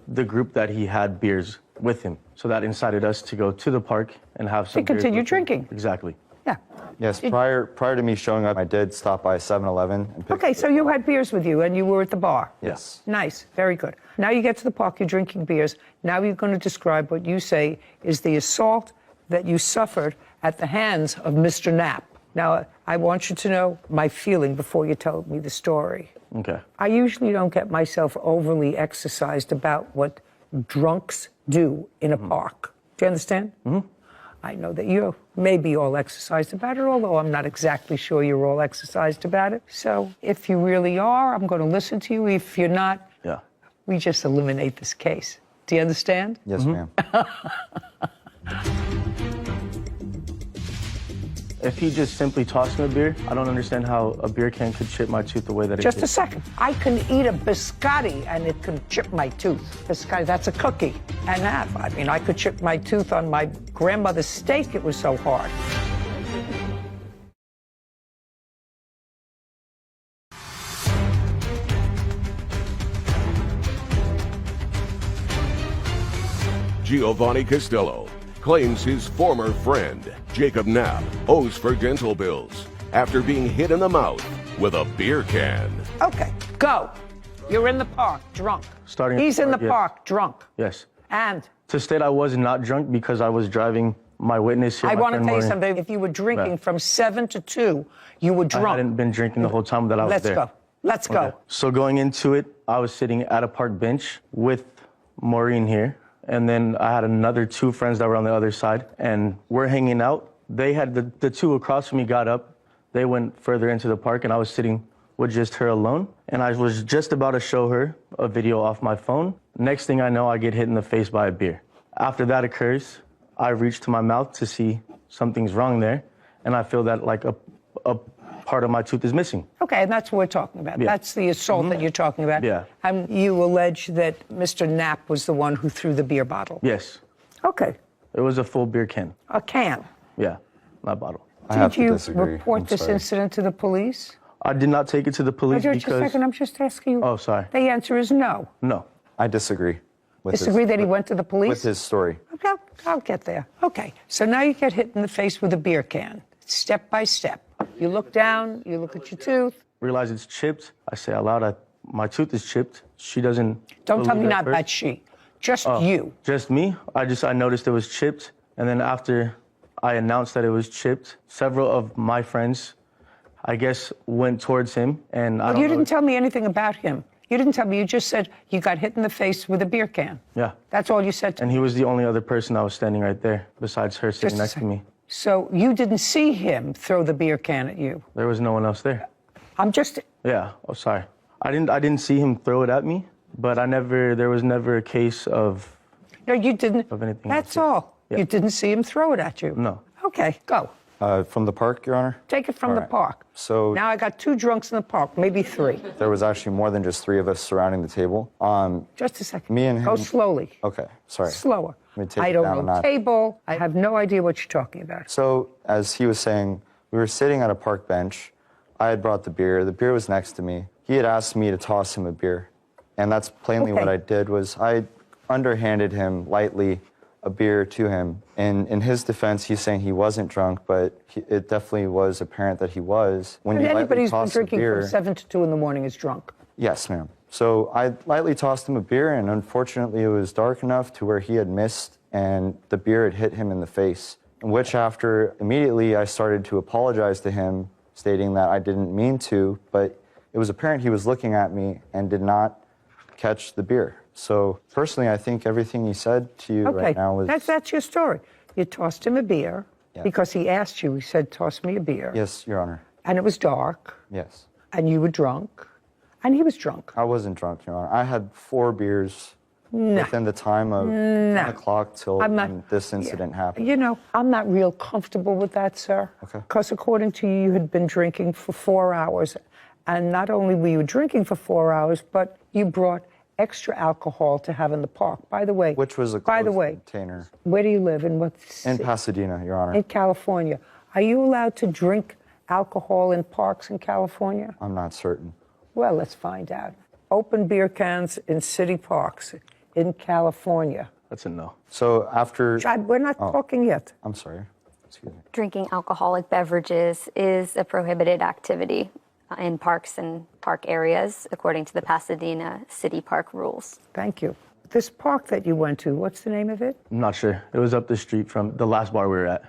the group that he had beers with him. So that incited us to go to the park and have some To beers continue with him. drinking. Exactly. Yeah. Yes, prior to me showing up, I did stop by 7-Eleven and pick Okay, so you had beers with you, and you were at the bar? Yes. Nice, very good. Now you get to the park, you're drinking beers. Now you're going to describe what you say is the assault that you suffered at the hands of Mr. Knapp. Now, I want you to know my feeling before you tell me the story. Okay. I usually don't get myself overly exercised about what drunks do in a park. Do you understand? Mm-hmm. I know that you may be all exercised about it, although I'm not exactly sure you're all exercised about it. So if you really are, I'm going to listen to you. If you're not, Yeah. we just eliminate this case. Do you understand? Yes, ma'am. If he just simply tossed me a beer, I don't understand how a beer can could chip my tooth the way that it Just did. a second. I can eat a biscotti and it can chip my tooth. Biscotti, that's a cookie. And that, I mean, I could chip my tooth on my grandmother's steak. It was so hard. Giovanni Costello claims his former friend, Jacob Knapp, owes for dental bills after being hit in the mouth with a beer can. Okay, go. You're in the park, drunk. Starting at He's the in the park, yes. park, drunk. Yes. And To state I was not drunk because I was driving my witness here. I my want to friend tell you Maureen. something. If you were drinking Right. from 7 to 2, you were I drunk. hadn't been drinking the whole time that I was Let's there. go. Let's go. Okay. So going into it, I was sitting at a park bench with Maureen here, and then I had another 2 friends that were on the other side, and we're hanging out. They had the 2 across from me got up. They went further into the park, and I was sitting with just her alone. And I was just about to show her a video off my phone. Next thing I know, I get hit in the face by a beer. After that occurs, I reach to my mouth to see something's wrong there, and I feel that like a part of my tooth is missing. Okay, and that's what we're talking about. Yeah. That's the assault that you're talking about. Yeah. And you allege that Mr. Knapp was the one who threw the beer bottle. Yes. Okay. It was a full beer can. A can. Yeah, not bottle. I have Did to you disagree. report I'm this sorry. incident to the police? I did not take it to the police Just because... a second, I'm just asking you. Oh, sorry. The answer is no. No. I disagree. With Disagree his, that he went to the police? With his story. Okay, I'll get there. Okay, so now you get hit in the face with a beer can, step by step. You look down, you look at your tooth. Realize it's chipped. I say out loud, my tooth is chipped. She doesn't... Don't tell me believe it not at first. about she. Just you. Just me. I noticed it was chipped, and then after I announced that it was chipped, several of my friends, I guess, went towards him, and I don't You know. didn't tell me anything about him. You didn't tell me. You just said you got hit in the face with a beer can. Yeah. That's all you said to And me. he was the only other person that was standing right there, besides her sitting Just a next to me. So you didn't see him throw the beer can at you. There was no one else there. I'm just... Yeah. Oh, sorry. I didn't see him throw it at me, but there was never a case of... No, you didn't. Of anything That's else, yeah. all. Yeah. You didn't see him throw it at you. No. Okay, go. From the park, Your Honor? Take it from All the right. park. So Now I got 2 drunks in the park, maybe 3. there was actually more than just 3 of us surrounding the table. Just a second. Me and Go him- slowly. Okay, sorry. Slower. Let me take I it don't down a know notch. table. I have no idea what you're talking about. So, as he was saying, we were sitting at a park bench. I had brought the beer. The beer was next to me. He had asked me to toss him a beer. And that's plainly what Okay. I did was I underhanded him lightly a beer to him. And in his defense, he's saying he wasn't drunk, but it definitely was apparent that he was. When And you lightly anybody who's been toss a drinking beer, from 7 to 2 in the morning is drunk. Yes, ma'am. So I lightly tossed him a beer, and unfortunately, it was dark enough to where he had missed, and the beer had hit him in the face. In which, after immediately, I started to apologize to him, stating that I didn't mean to, but it was apparent he was looking at me and did not catch the beer. So personally, I think everything he said to you Okay, right now was that's your story. You tossed him a beer Yeah. because he asked you. He said, toss me a beer. yes, Your Honor. And it was dark, Yes, and you were drunk, and he was drunk. I wasn't drunk, Your Honor. I had 4 beers within the time of 10 o'clock till I'm not- when this incident happened. You know, I'm not real comfortable with that, sir. Okay. Because according to you, you had been drinking for 4 hours. And not only were you drinking for 4 hours, but you brought extra alcohol to have in the park. By the way, Which was a by the closed way, container. where do you live? In what In city? Pasadena, Your Honor. In California. Are you allowed to drink alcohol in parks in California? I'm not certain. Well, let's find out. Open beer cans in city parks in California. That's a no. So after, We're not talking yet. I'm sorry, excuse me. Drinking alcoholic beverages is a prohibited activity in parks and park areas, according to the Pasadena City Park rules. Thank you. This park that you went to, what's the name of it? I'm not sure. It was up the street from the last bar we were at.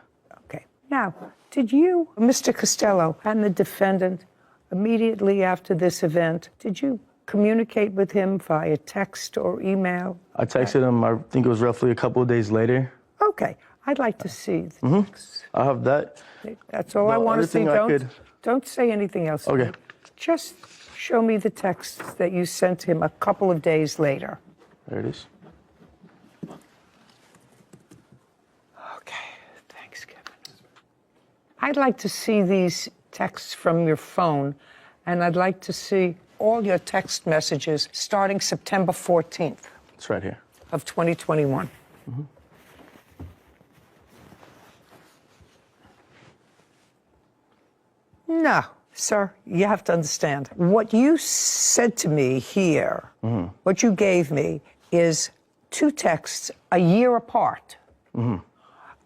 Okay. Now, did you, Mr. Costello, and the defendant, immediately after this event, did you communicate with him via text or email? I texted him, I think it was roughly a couple of days later. Okay. I'd like to see the text. I have that. That's all I The want to other see. thing I could- Don't say anything else. Okay. Just show me the text that you sent him a couple of days later. There it is. Okay, thanks, Kevin. I'd like to see these texts from your phone, and I'd like to see all your text messages starting September 14th It's right here. of 2021. No, sir, you have to understand. What you said to me here, what you gave me, is 2 texts a year apart.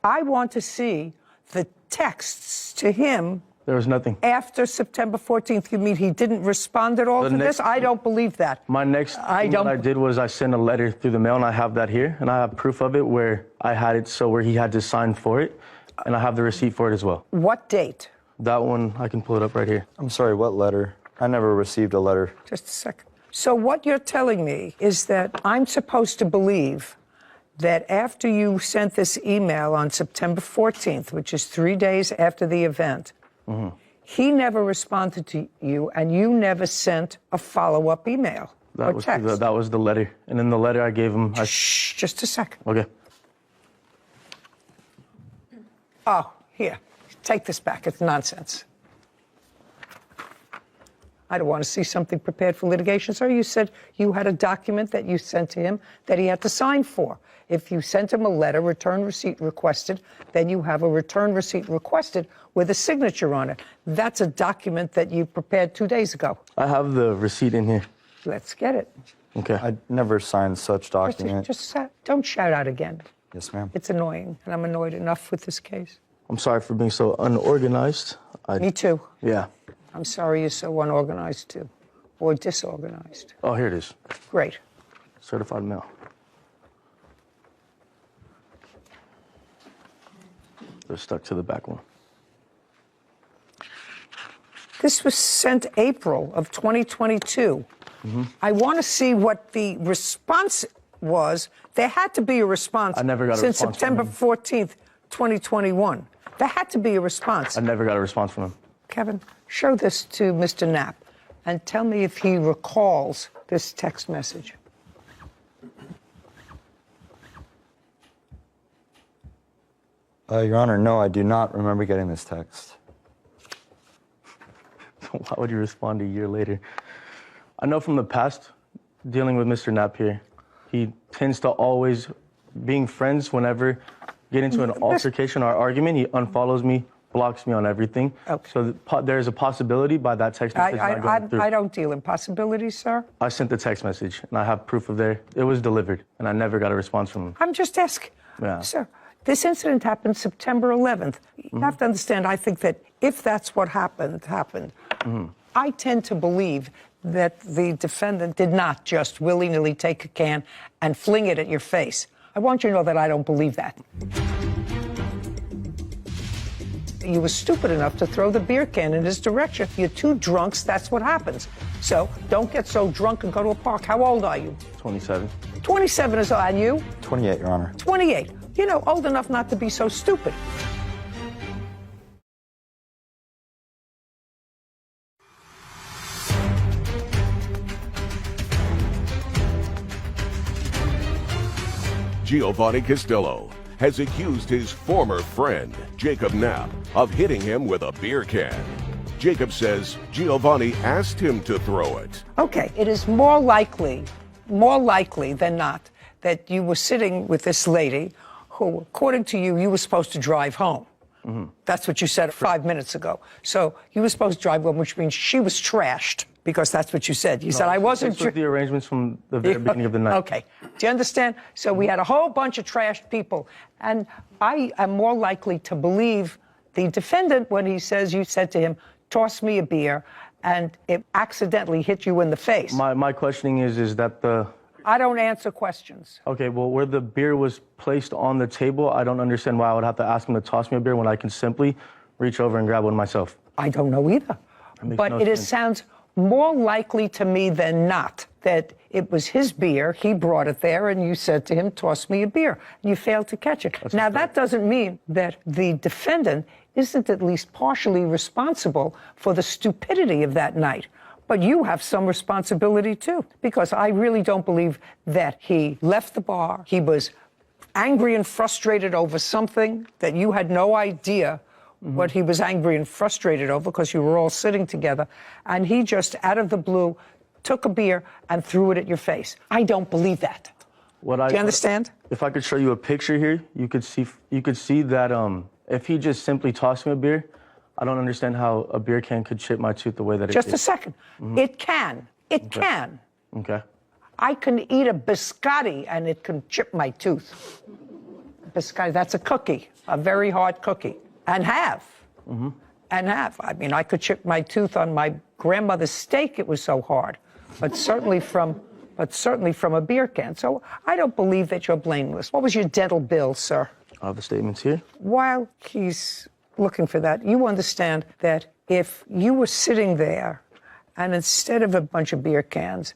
I want to see the texts to him There was nothing. after September 14th. You mean he didn't respond at all The to next- this? I don't believe that. My next thing don't- that I did was I sent a letter through the mail, and I have that here, and I have proof of it where I had it so where he had to sign for it, and I have the receipt for it as well. What date? That one, I can pull it up right here. I'm sorry, what letter? I never received a letter. Just a second. So what you're telling me is that I'm supposed to believe that after you sent this email on September 14th, which is 3 days after the event, he never responded to you, and you never sent a follow-up email or text. That was the letter. And in the letter I gave him... Shh, just a second. Okay. Oh, here, take this back. It's nonsense. I don't want to see something prepared for litigation, sir. You said you had a document that you sent to him that he had to sign for. If you sent him a letter, return receipt requested, then you have a return receipt requested with a signature on it. That's a document that you prepared 2 days ago. I have the receipt in here. Let's get it. Okay. I never signed such document. Just don't shout out again. Yes, ma'am. It's annoying, and I'm annoyed enough with this case. I'm sorry for being so unorganized. Me too. Yeah. I'm sorry you're so unorganized, too, or disorganized. Oh, here it is. Great. Certified mail. They're stuck to the back one. This was sent April of 2022. I want to see what the response was. There had to be a response. I never got a since response September from 14th, 2021. There had to be a response. I never got a response from him. Kevin, show this to Mr. Knapp and tell me if he recalls this text message. Your Honor, no, I do not remember getting this text. Why would you respond a year later? I know from the past, dealing with Mr. Knapp here, he tends to always, being friends, whenever get into an altercation or argument, he unfollows me, blocks me on everything. Okay. So there's a possibility by that text message not going through. I don't deal in possibilities, sir. I sent the text message, and I have proof of there. It was delivered, and I never got a response from him. I'm just asking. Yeah. Sir, this incident happened September 11th. You have to understand, I think that if that's what happened. I tend to believe that the defendant did not just willy-nilly take a can and fling it at your face. I want you to know that I don't believe that. You were stupid enough to throw the beer can in his direction. You're two drunks, that's what happens. So don't get so drunk and go to a park. How old are you? 27. 27 is on you? 28, Your Honor. 28. You know, old enough not to be so stupid. Giovanni Castillo has accused his former friend, Jacob Knapp, of hitting him with a beer can. Jacob says Giovanni asked him to throw it. Okay, it is more likely than not that you were sitting with this lady who, according to you, you were supposed to drive home. That's what you said 5 minutes ago. So you were supposed to drive home, which means she was trashed, because that's what you said. You said, I wasn't... This was the arrangements from the very beginning of the night. Okay. Do you understand? So we had a whole bunch of trashed people. And I am more likely to believe the defendant when he says you said to him, toss me a beer, and it accidentally hit you in the face. My questioning is that the... I don't answer questions. Okay, well, where the beer was placed on the table, I don't understand why I would have to ask him to toss me a beer when I can simply reach over and grab one myself. I don't know either. But no it sense. sounds more likely to me than not that it was his beer, he brought it there, and you said to him, toss me a beer, and you failed to catch it. Now, that doesn't mean that the defendant isn't at least partially responsible for the stupidity of that night. But you have some responsibility, too, because I really don't believe that he left the bar. He was angry and frustrated over something that you had no idea what he was angry and frustrated over, because you were all sitting together, and he just, out of the blue, took a beer and threw it at your face. I don't believe that. Do you understand? If I could show you a picture here, you could see that if he just simply tossed me a beer, I don't understand how a beer can could chip my tooth the way that it did. Just a second. It can. It can. Okay. I can eat a biscotti and it can chip my tooth. Biscotti, that's a cookie, a very hard cookie. And have. And have. I mean, I could chip my tooth on my grandmother's steak, it was so hard. But certainly from a beer can. So I don't believe that you're blameless. What was your dental bill, sir? I have the statements here. While he's looking for that, you understand that if you were sitting there and instead of a bunch of beer cans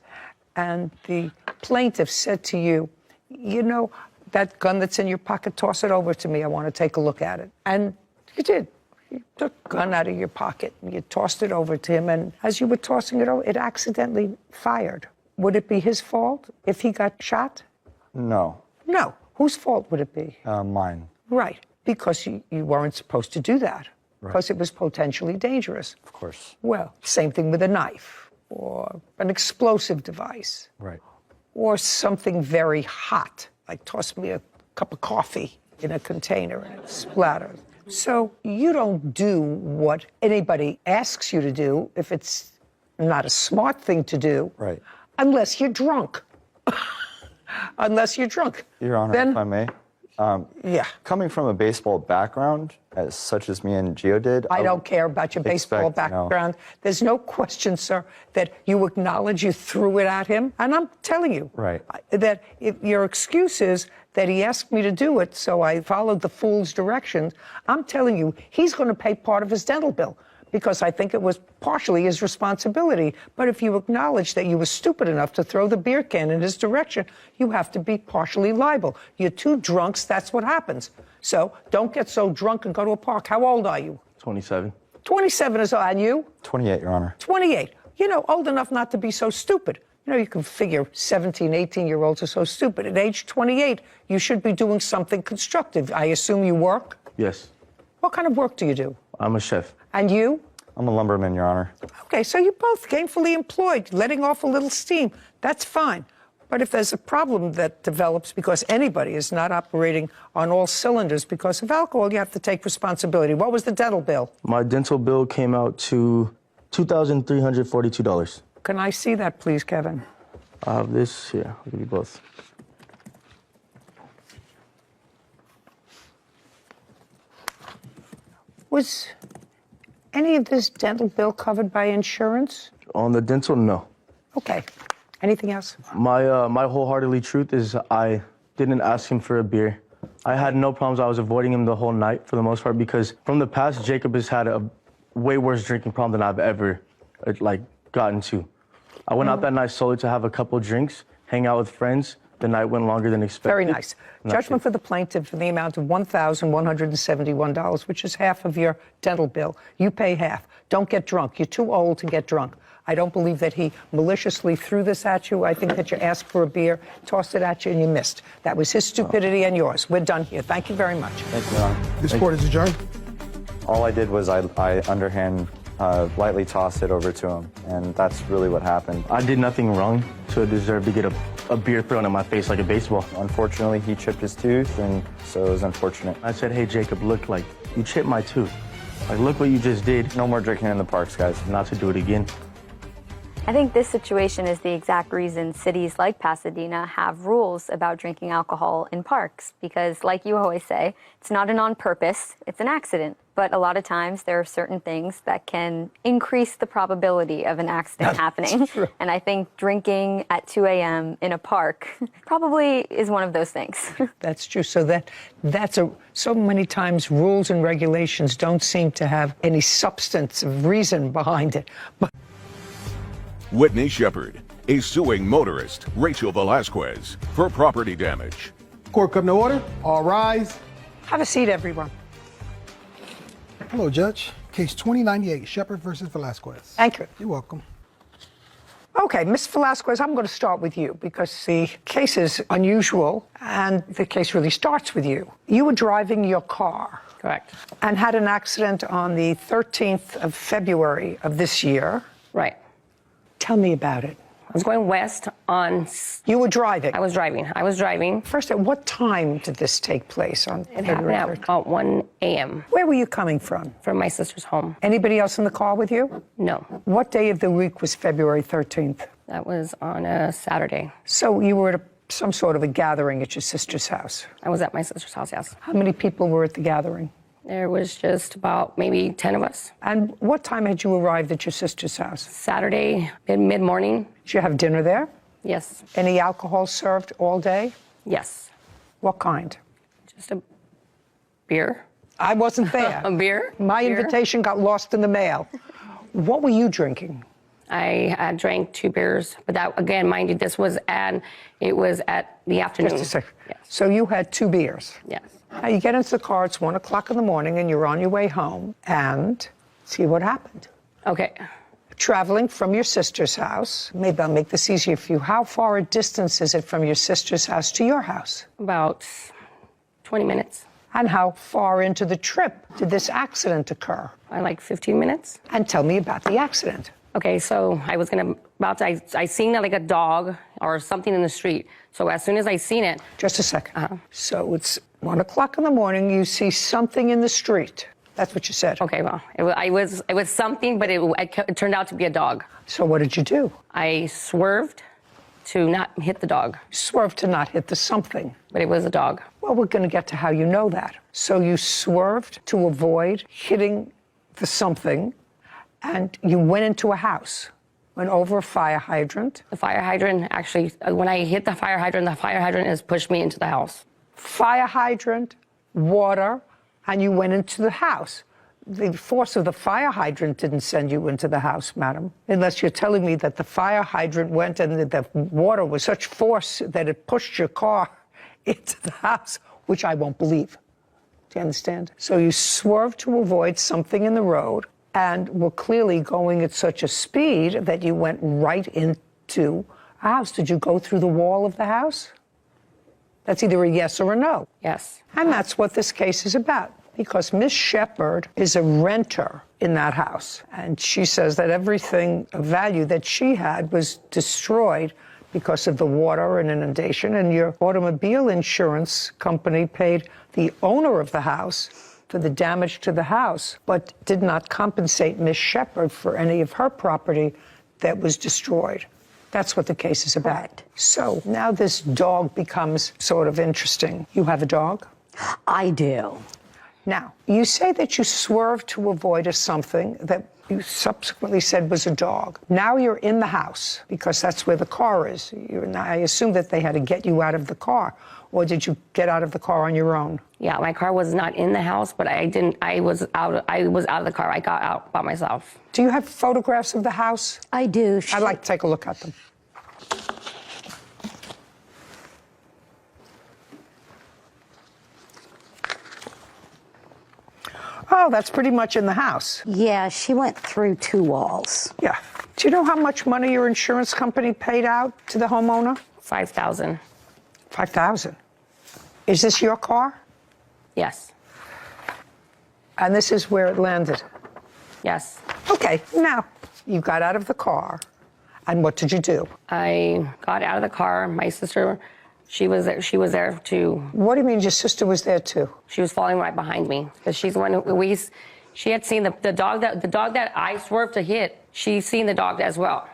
and the plaintiff said to you, you know, that gun that's in your pocket, toss it over to me. I want to take a look at it. And you did. You took a gun out of your pocket and you tossed it over to him. And as you were tossing it over, it accidentally fired. Would it be his fault if he got shot? No. No. Whose fault would it be? Mine. Right. Because you weren't supposed to do that. Right. Because it was potentially dangerous. Of course. Well, same thing with a knife or an explosive device. Right. Or something very hot, like toss me a cup of coffee in a container and it splatters. So you don't do what anybody asks you to do if it's not a smart thing to do. Right. Unless you're drunk. Unless you're drunk. Your Honor, then, if I may. Yeah. Coming from a baseball background, such as me and Gio did. I don't care about your baseball background. There's no question, sir, that you acknowledge you threw it at him. And I'm telling you Right. that if your excuse is that he asked me to do it, so I followed the fool's directions. I'm telling you, he's going to pay part of his dental bill because I think it was partially his responsibility. But if you acknowledge that you were stupid enough to throw the beer can in his direction, you have to be partially liable. You're two drunks, that's what happens. So don't get so drunk and go to a park. How old are you? 27. 27 is on you? 28, Your Honor. 28. You know, old enough not to be so stupid. You know, you can figure 17, 18-year-olds are so stupid. At age 28, you should be doing something constructive. I assume you work? Yes. What kind of work do you do? I'm a chef. And you? I'm a lumberman, Your Honor. Okay, so you're both gainfully employed, letting off a little steam. That's fine. But if there's a problem that develops because anybody is not operating on all cylinders because of alcohol, you have to take responsibility. What was the dental bill? My dental bill came out to $2,342. Can I see that, please, Kevin? I have this here. I'll give you both. Was any of this dental bill covered by insurance? On the dental, no. Okay. Anything else? My wholeheartedly truth is I didn't ask him for a beer. I had no problems. I was avoiding him the whole night for the most part because from the past, Jacob has had a way worse drinking problem than I've ever gotten to. I went out that night solely to have a couple drinks, hang out with friends. The night went longer than expected. Very nice. Judgment for the plaintiff in the amount of $1,171, which is half of your dental bill. You pay half. Don't get drunk. You're too old to get drunk. I don't believe that he maliciously threw this at you. I think that you asked for a beer, tossed it at you, and you missed. That was his stupidity and yours. We're done here. Thank you very much. Thank you, Your Honor. This court is adjourned. All I did was I underhand lightly tossed it over to him, and that's really what happened. I did nothing wrong to deserve to get a beer thrown in my face like a baseball. Unfortunately, he chipped his tooth, and so it was unfortunate. I said, hey, Jacob, look, you chipped my tooth. Look what you just did. No more drinking in the parks, guys. Not to do it again. I think this situation is the exact reason cities like Pasadena have rules about drinking alcohol in parks. Because, like you always say, it's not an on purpose, it's an accident. But a lot of times there are certain things that can increase the probability of an accident happening. True. And I think drinking at 2 a.m. in a park probably is one of those things. That's true. So so many times rules and regulations don't seem to have any substance of reason behind it. But Whitney Shepard is suing motorist Rachel Velasquez for property damage. Court come to order. All rise. have a seat, everyone. Hello, Judge. Case 2098, Shepard versus Velasquez. Thank you. You're welcome. Okay, Ms. Velasquez, I'm going to start with you because the case is unusual and the case really starts with you. You were driving your car. Correct. And had an accident on the 13th of February of this year. Right. Tell me about it. I was going west on... You were driving? I was driving. First, at what time did this take place on It February happened at about 1 a.m. Where were you coming from? From my sister's home. Anybody else in the car with you? No. What day of the week was February 13th? That was on a Saturday. So you were at some sort of a gathering at your sister's house? I was at my sister's house, yes. How many people were at the gathering? There was just about maybe 10 of us. And what time had you arrived at your sister's house? Saturday, mid-morning. Did you have dinner there? Yes. Any alcohol served all day? Yes. What kind? Just a beer. I wasn't there. A beer? My Beer? invitation got lost in the mail. What were you drinking? I drank 2 beers, but that, again, mind you, it was at the afternoon. Just a second. Yes. So you had 2 beers. Yes. Now you get into the car, it's 1 o'clock in the morning, and you're on your way home, and see what happened. Okay. Traveling from your sister's house, maybe I'll make this easier for you. How far a distance is it from your sister's house to your house? About 20 minutes. And how far into the trip did this accident occur? Like 15 minutes. And tell me about the accident. Okay, so I seen like a dog or something in the street. So as soon as I seen it. Just a second. So it's 1 o'clock in the morning, you see something in the street. That's what you said. Okay, well, it was something, but it turned out to be a dog. So what did you do? I swerved to not hit the dog. Swerved to not hit the something. But it was a dog. Well, we're going to get to how you know that. So you swerved to avoid hitting the something, and you went into a house, went over a fire hydrant. The fire hydrant, actually, when I hit the fire hydrant has pushed me into the house. Fire hydrant, water, and you went into the house. The force of the fire hydrant didn't send you into the house, madam, unless you're telling me that the fire hydrant went and the water was such force that it pushed your car into the house, which I won't believe. Do you understand? So you swerved to avoid something in the road and were clearly going at such a speed that you went right into a house. Did you go through the wall of the house? That's either a yes or a no. Yes. And that's what this case is about, because Miss Shepard is a renter in that house. And she says that everything of value that she had was destroyed because of the water and inundation. And your automobile insurance company paid the owner of the house for the damage to the house, but did not compensate Miss Shepard for any of her property that was destroyed. That's what the case is about. Correct. So now this dog becomes sort of interesting. You have a dog? I do. Now, you say that you swerved to avoid a something that you subsequently said was a dog. Now you're in the house because that's where the car is. I assume that they had to get you out of the car. Or did you get out of the car on your own? Yeah, my car was not in the house, but I was out of the car. I got out by myself. Do you have photographs of the house? I do. I'd like to take a look at them. Oh, that's pretty much in the house. Yeah, she went through 2 walls. Yeah. Do you know how much money your insurance company paid out to the homeowner? $5,000. $5,000. Is this your car? Yes. And this is where it landed? Yes. Okay, now, you got out of the car, and what did you do? I got out of the car. My sister, she was there too. What do you mean your sister was there too? She was following right behind me because she's the one who she had seen the dog that I swerved to hit. She's seen the dog as well.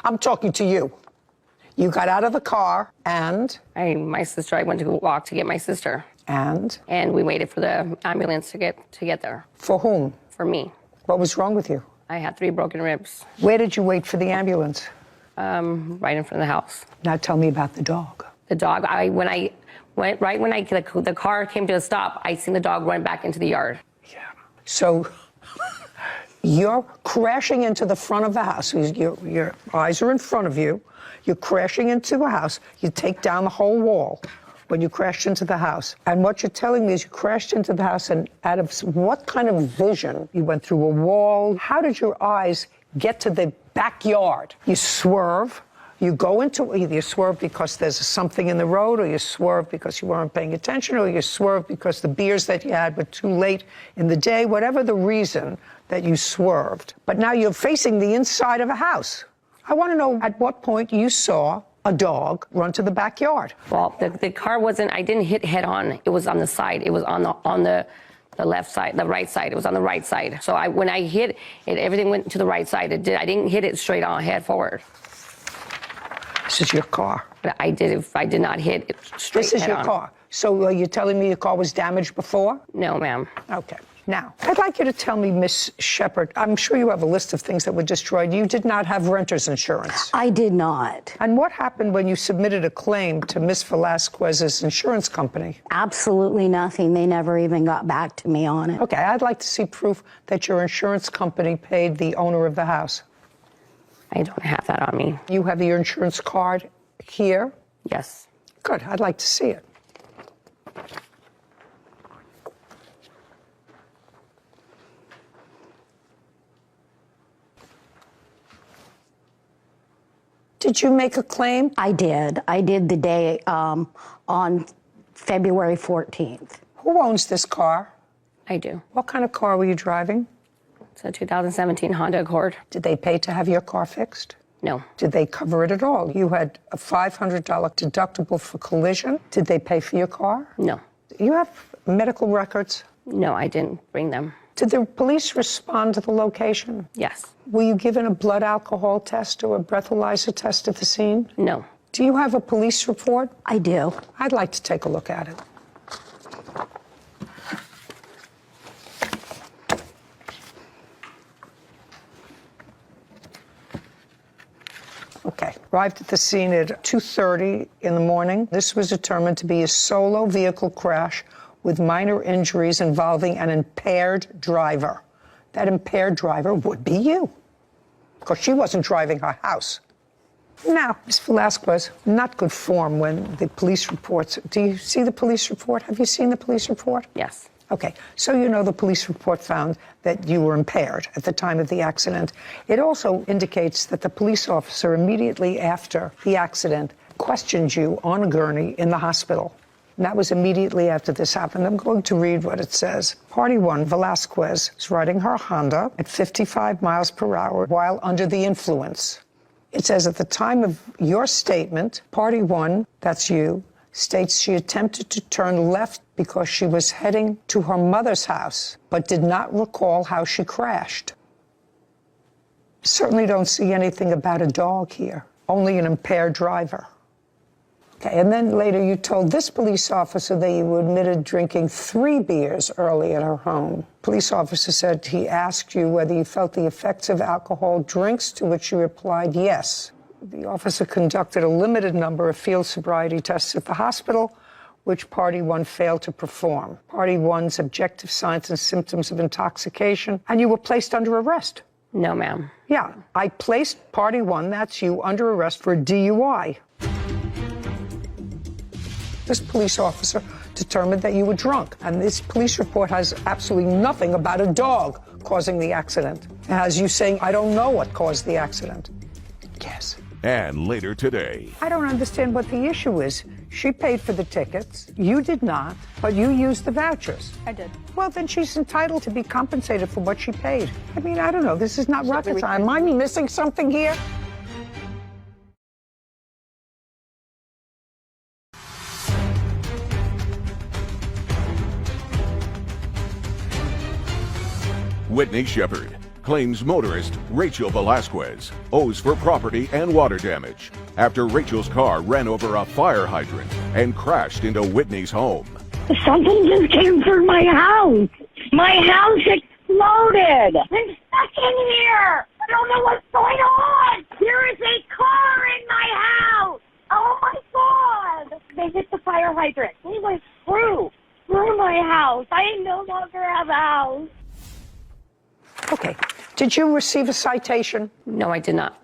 I'm talking to you. You got out of the car, and? I went to walk to get my sister. And? And we waited for the ambulance to get there. For whom? For me. What was wrong with you? I had 3 broken ribs. Where did you wait for the ambulance? Right in front of the house. Now tell me about the dog. The dog, the car came to a stop, I seen the dog run back into the yard. Yeah. So you're crashing into the front of the house. Your eyes are in front of you. You're crashing into a house. You take down the whole wall when you crashed into the house. And what you're telling me is you crashed into the house, and out of what kind of vision? You went through a wall. How did your eyes get to the backyard? You swerve. You go into, either you swerve because there's something in the road, or you swerve because you weren't paying attention, or you swerve because the beers that you had were too late in the day, whatever the reason that you swerved. But now you're facing the inside of a house. I want to know at what point you saw a dog run to the backyard. Well, the car wasn't, I didn't hit head on. It was on the side. It was on the left side, the right side. It was on the right side. So when I hit it, everything went to the right side. I didn't hit it straight on, head forward. This is your car. But I did not hit it straight This is head your on. car. So you're telling me your car was damaged before? No, ma'am. Okay. Now, I'd like you to tell me, Miss Shepard, I'm sure you have a list of things that were destroyed. You did not have renter's insurance. I did not. And what happened when you submitted a claim to Miss Velasquez's insurance company? Absolutely nothing. They never even got back to me on it. Okay, I'd like to see proof that your insurance company paid the owner of the house. I don't have that on me. You have your insurance card here? Yes. Good, I'd like to see it. Did you make a claim? I did. I did the day on February 14th. Who owns this car? I do. What kind of car were you driving? It's a 2017 Honda Accord. Did they pay to have your car fixed? No. Did they cover it at all? You had a $500 deductible for collision. Did they pay for your car? No. You have medical records? No, I didn't bring them. Did the police respond to the location? Yes. Were you given a blood alcohol test or a breathalyzer test at the scene? No. Do you have a police report? I do. I'd like to take a look at it. Okay. Arrived at the scene at 2:30 in the morning. This was determined to be a solo vehicle crash with minor injuries involving an impaired driver. That impaired driver would be you, because she wasn't driving her house. Now, Ms. Velasquez, not good form when the police reports. Do you see the police report? Have you seen the police report? Yes. Okay, so you know the police report found that you were impaired at the time of the accident. It also indicates that the police officer immediately after the accident questioned you on a gurney in the hospital. And that was immediately after this happened. I'm going to read what it says. Party 1, Velasquez, is riding her Honda at 55 miles per hour while under the influence. It says at the time of your statement, Party 1, that's you, states she attempted to turn left because she was heading to her mother's house, but did not recall how she crashed. Certainly don't see anything about a dog here, only an impaired driver. Okay, and then later you told this police officer that you admitted drinking 3 beers early at her home. Police officer said he asked you whether you felt the effects of alcohol drinks, to which you replied yes. The officer conducted a limited number of field sobriety tests at the hospital, which Party 1 failed to perform. Party 1's objective signs and symptoms of intoxication, and you were placed under arrest. No, ma'am. Yeah, I placed Party 1, that's you, under arrest for DUI. This police officer determined that you were drunk, and this police report has absolutely nothing about a dog causing the accident. It has you saying, I don't know what caused the accident. Yes. And later today. I don't understand what the issue is. She paid for the tickets. You did not, but you used the vouchers. I did. Well, then she's entitled to be compensated for what she paid. I mean, I don't know. This is not rocket science. Am I missing something here? Whitney Shepard claims motorist Rachel Velasquez owes for property and water damage after Rachel's car ran over a fire hydrant and crashed into Whitney's home. Something just came through my house. My house exploded. I'm stuck in here. I don't know what's going on. There is a car in my house. Oh my God. They hit the fire hydrant. They went through my house. I no longer have a house. Okay. Did you receive a citation? No, I did not.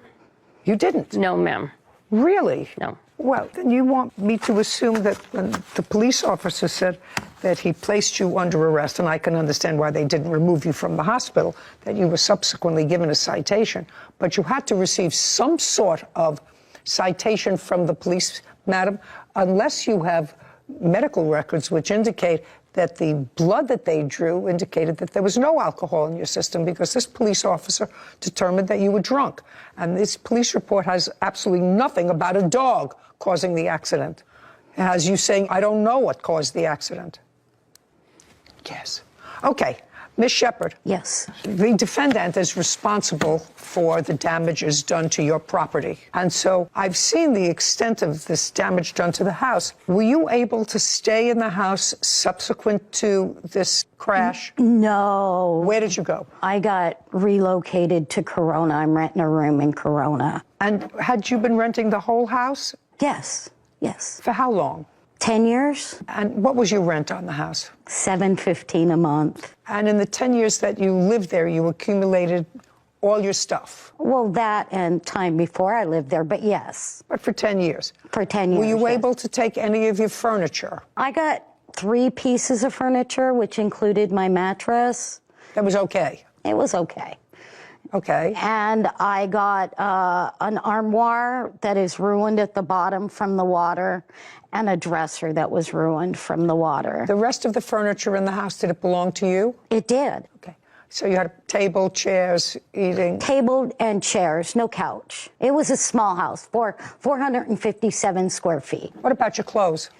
You didn't? No, ma'am. Really? No. Well, then you want me to assume that when the police officer said that he placed you under arrest, and I can understand why they didn't remove you from the hospital, that you were subsequently given a citation, but you had to receive some sort of citation from the police, madam, unless you have medical records which indicate that the blood that they drew indicated that there was no alcohol in your system, because this police officer determined that you were drunk. And this police report has absolutely nothing about a dog causing the accident. It has you saying, I don't know what caused the accident. Yes. Okay. Ms. Shepard. Yes. The defendant is responsible for the damages done to your property. And so I've seen the extent of this damage done to the house. Were you able to stay in the house subsequent to this crash? No. Where did you go? I got relocated to Corona. I'm renting a room in Corona. And had you been renting the whole house? Yes, yes. For how long? 10 years. And what was your rent on the house? $7.15 a month. And in the 10 years that you lived there, you accumulated all your stuff? Well, that and time before I lived there, but yes. But for 10 years? For 10 years, Were you yes. able to take any of your furniture? I got 3 pieces of furniture, which included my mattress. That was okay? It was okay. Okay. And I got an armoire that is ruined at the bottom from the water and a dresser that was ruined from the water. The rest of the furniture in the house, did it belong to you? It did. Okay. So you had a table, chairs, eating? Table and chairs, no couch. It was a small house, 457 square feet. What about your clothes?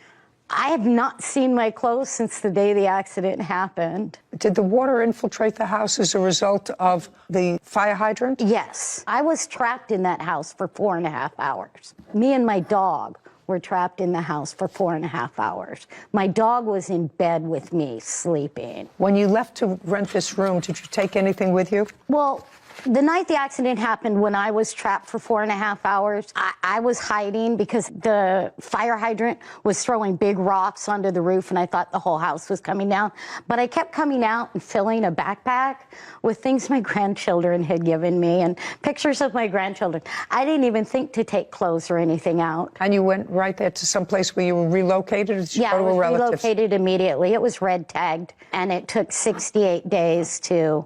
I have not seen my clothes since the day the accident happened. Did the water infiltrate the house as a result of the fire hydrant? Yes. I was trapped in that house for 4.5 hours. Me and my dog were trapped in the house for 4.5 hours. My dog was in bed with me, sleeping. When you left to rent this room, did you take anything with you? Well, the night the accident happened, when I was trapped for 4.5 hours, I was hiding because the fire hydrant was throwing big rocks onto the roof, and I thought the whole house was coming down. But I kept coming out and filling a backpack with things my grandchildren had given me and pictures of my grandchildren. I didn't even think to take clothes or anything out. And you went right there to some place where you were relocated? Or did you Yeah, go to I was a relative? relocated immediately. It was red tagged, and it took 68 days to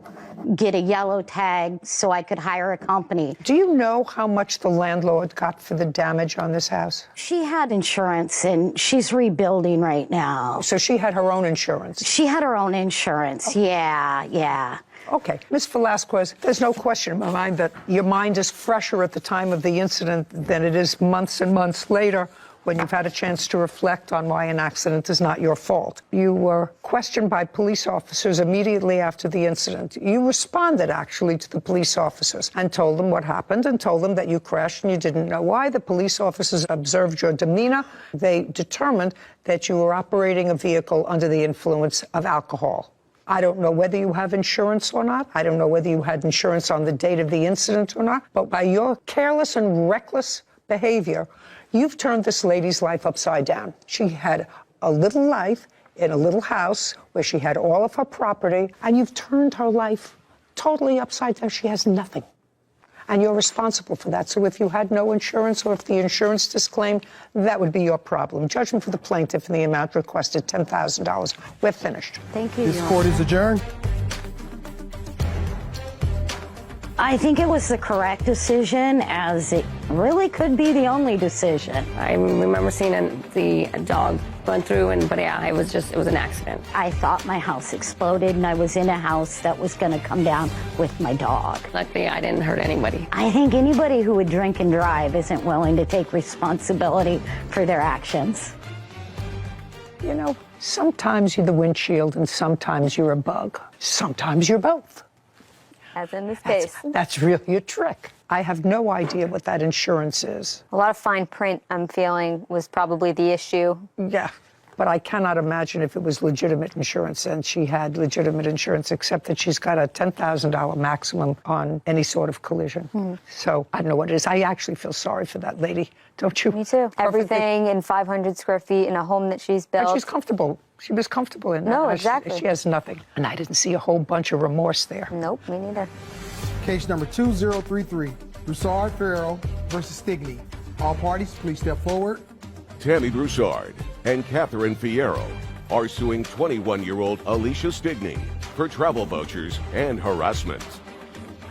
get a yellow tag so I could hire a company. Do you know how much the landlord got for the damage on this house? She had insurance, and she's rebuilding right now. So she had her own insurance? She had her own insurance, yeah. Okay. Ms. Velasquez, there's no question in my mind that your mind is fresher at the time of the incident than it is months and months later when you've had a chance to reflect on why an accident is not your fault. You were questioned by police officers immediately after the incident. You responded, actually, to the police officers and told them what happened and told them that you crashed and you didn't know why. The police officers observed your demeanor. They determined that you were operating a vehicle under the influence of alcohol. I don't know whether you have insurance or not. I don't know whether you had insurance on the date of the incident or not. But by your careless and reckless behavior, you've turned this lady's life upside down. She had a little life in a little house where she had all of her property, and you've turned her life totally upside down. She has nothing. And you're responsible for that. So if you had no insurance or if the insurance disclaimed, that would be your problem. Judgment for the plaintiff in the amount requested, $10,000. We're finished. Thank you. This court is adjourned. I think it was the correct decision, as it really could be the only decision. I remember seeing the dog run through, but yeah, it was an accident. I thought my house exploded, and I was in a house that was going to come down with my dog. Luckily, I didn't hurt anybody. I think anybody who would drink and drive isn't willing to take responsibility for their actions. You know, sometimes you're the windshield and sometimes you're a bug. Sometimes you're both. As in this case. That's really a trick. I have no idea what that insurance is. A lot of fine print, I'm feeling, was probably the issue. Yeah, but I cannot imagine if it was legitimate insurance, and she had legitimate insurance, except that she's got a $10,000 maximum on any sort of collision. Mm-hmm. So I don't know what it is. I actually feel sorry for that lady, don't you? Me too. Everything in 500 square feet in a home that she's built. And she's comfortable. She was comfortable in that. No, exactly. She has nothing. And I didn't see a whole bunch of remorse there. Nope, me neither. Case number 2033, Broussard Farrell versus Stigley. All parties, please step forward. Tammy Broussard and Catherine Fierro are suing 21-year-old Alicia Stigney for travel vouchers and harassment.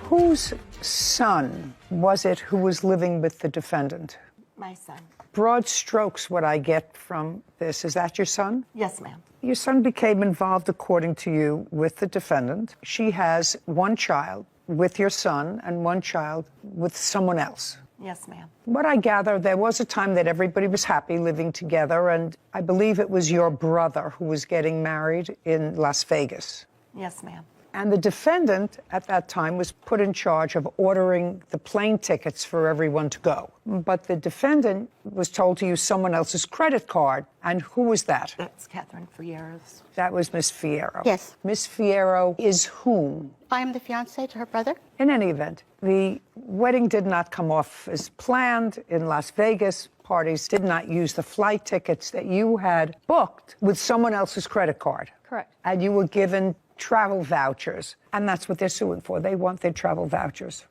Whose son was it who was living with the defendant? My son. Broad strokes, what I get from this. Is that your son? Yes, ma'am. Your son became involved, according to you, with the defendant. She has one child with your son and one child with someone else. Yes, ma'am. What I gather, there was a time that everybody was happy living together, and I believe it was your brother who was getting married in Las Vegas. Yes, ma'am. And the defendant at that time was put in charge of ordering the plane tickets for everyone to go. But the defendant was told to use someone else's credit card. And who was that? That's Catherine Fierro's. That was Miss Fierro. Yes. Miss Fierro is whom? I am the fiancée to her brother. In any event, the wedding did not come off as planned in Las Vegas. Parties did not use the flight tickets that you had booked with someone else's credit card. Correct. And you were given travel vouchers. And that's what they're suing for. They want their travel vouchers.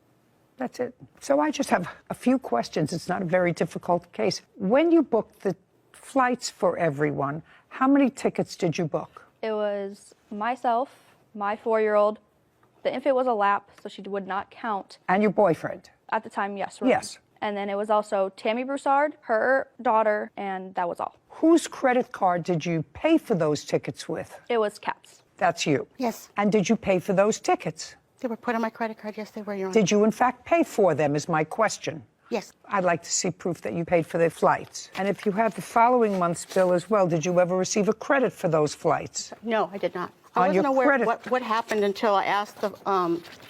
That's it. So I just have a few questions. It's not a very difficult case. When you booked the flights for everyone, how many tickets did you book? It was myself, my 4-year-old. The infant was a lap, so she would not count. And your boyfriend? At the time, yes. Roman. Yes. And then it was also Tammy Broussard, her daughter, and that was all. Whose credit card did you pay for those tickets with? It was Kat's. That's you? Yes. And did you pay for those tickets? They were put on my credit card. Yes, they were, Your Honor. Did you, in fact, pay for them, is my question. Yes. I'd like to see proof that you paid for their flights. And if you have the following month's bill as well, did you ever receive a credit for those flights? No, I did not. I On wasn't your aware credit- what happened until I asked the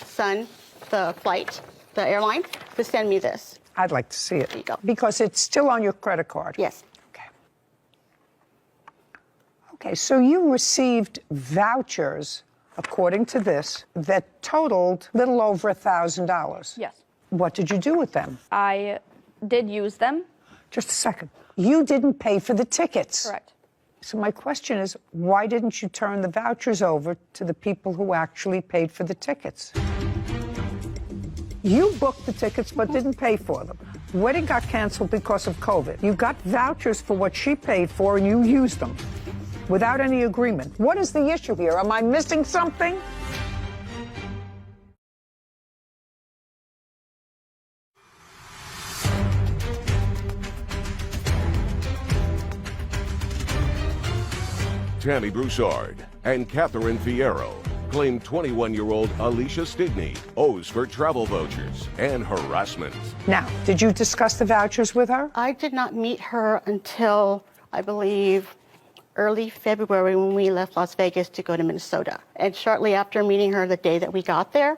son, the airline, to send me this. I'd like to see it. There you go. Because it's still on your credit card. Yes. Okay, so you received vouchers, according to this, that totaled little over $1,000. Yes. What did you do with them? I did use them. Just a second. You didn't pay for the tickets. Correct. So my question is, why didn't you turn the vouchers over to the people who actually paid for the tickets? You booked the tickets but didn't pay for them. The wedding got canceled because of COVID. You got vouchers for what she paid for and you used them without any agreement. What is the issue here? Am I missing something? Tammy Broussard and Catherine Fierro claim 21-year-old Alicia Stigney owes for travel vouchers and harassment. Now, did you discuss the vouchers with her? I did not meet her until, I believe, early February when we left Las Vegas to go to Minnesota. And shortly after meeting her the day that we got there,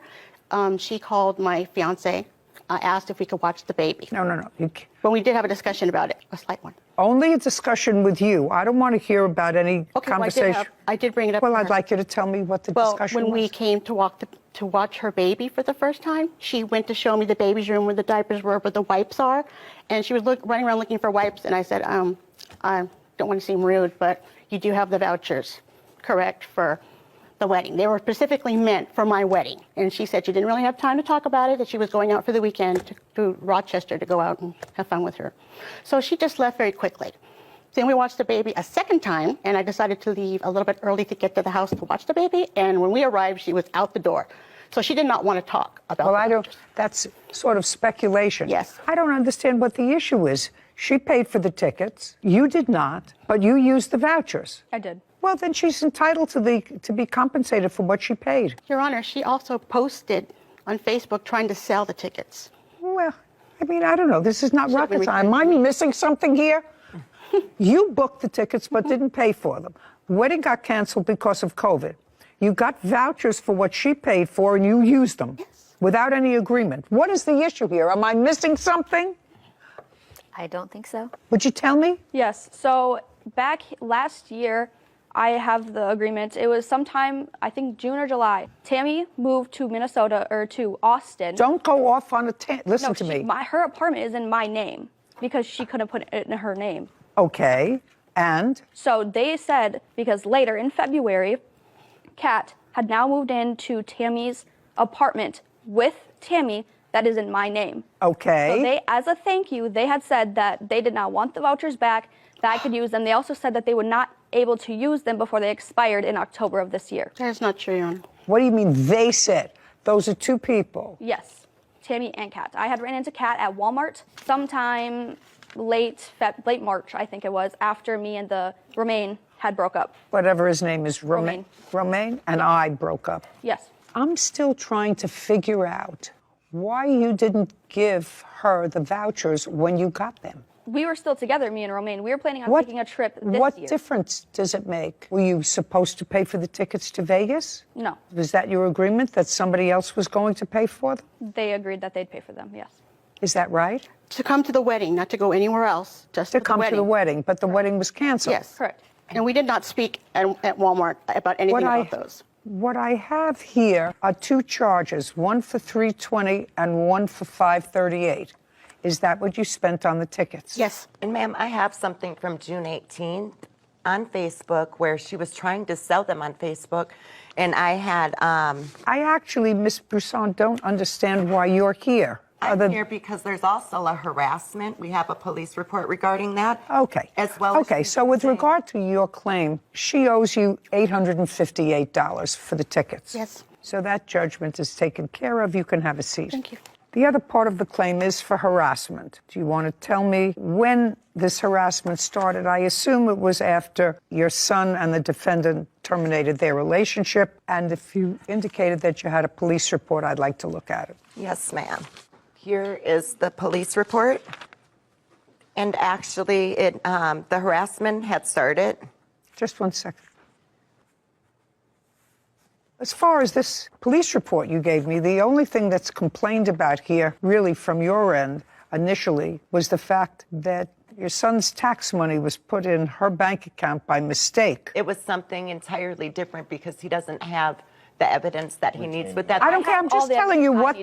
she called my fiance, asked if we could watch the baby. No. But we did have a discussion about it, a slight one. Only a discussion with you. I don't want to hear about any conversation. Well, I did bring it up. Well, to I'd her. like you to tell me what the discussion was. When we came to watch her baby for the first time, she went to show me the baby's room where the diapers were, where the wipes are, and she was running around looking for wipes, and I said, I don't want to seem rude, but you do have the vouchers, correct, for the wedding. They were specifically meant for my wedding. And she said she didn't really have time to talk about it, that she was going out for the weekend to Rochester to go out and have fun with her. So she just left very quickly. Then we watched the baby a second time, and I decided to leave a little bit early to get to the house to watch the baby. And when we arrived, she was out the door. So she did not want to talk about Well, I don't, that's sort of speculation. Yes. I don't understand what the issue is. She paid for the tickets. You did not, but you used the vouchers. I did. Well, then she's entitled to be compensated for what she paid. Your Honor, she also posted on Facebook trying to sell the tickets. Well, I mean, I don't know. This is not rocket science. Am I missing something here? You booked the tickets but didn't pay for them. The wedding got canceled because of COVID. You got vouchers for what she paid for and you used them without any agreement. What is the issue here? Am I missing something? I don't think so. Would you tell me? Yes. So back last year, I have the agreement. It was sometime, I think June or July. Tammy moved to Minnesota, or to Austin. Don't go off on a tangent. Listen to me. Her apartment is in my name because she couldn't put it in her name. Okay, and? So they said, because later in February, Kat had now moved into Tammy's apartment with Tammy that is in my name. Okay. So they, as a thank you, they had said that they did not want the vouchers back, that I could use them. They also said that they would not able to use them before they expired in October of this year. That is not true, Your Honor. What do you mean they said? Those are two people. Yes, Tammy and Kat. I had ran into Kat at Walmart sometime late March, I think it was, after me and the Romaine had broke up. Whatever his name is, Romaine. Romaine and I broke up. Yes. I'm still trying to figure out why you didn't give her the vouchers when you got them. We were still together, me and Romaine. We were planning on taking a trip this What year. difference does it make? Were you supposed to pay for the tickets to Vegas? No. Was that your agreement, that somebody else was going to pay for them? They agreed that they'd pay for them, yes. Is that right? To come to the wedding, not to go anywhere else, just To come to the wedding, but the wedding was canceled. Yes. Correct. And we did not speak at Walmart about anything about those. What I have here are two charges, one for $320 and one for $538. Is that what you spent on the tickets? Yes. And ma'am, I have something from June 18th on Facebook where she was trying to sell them on Facebook. And I had... I actually, Ms. Brisson, don't understand why you're here. I'm here because there's also a harassment. We have a police report regarding that. Okay. As well Okay, so with regard to your claim, she owes you $858 for the tickets. Yes. So that judgment is taken care of. You can have a seat. Thank you. The other part of the claim is for harassment. Do you want to tell me when this harassment started? I assume it was after your son and the defendant terminated their relationship. And if you indicated that you had a police report, I'd like to look at it. Yes, ma'am. Here is the police report. And actually, the harassment had started. Just one second. As far as this police report you gave me, the only thing that's complained about here, really from your end, initially, was the fact that your son's tax money was put in her bank account by mistake. It was something entirely different because he doesn't have the evidence that he needs with that. I don't care. I'm just telling you what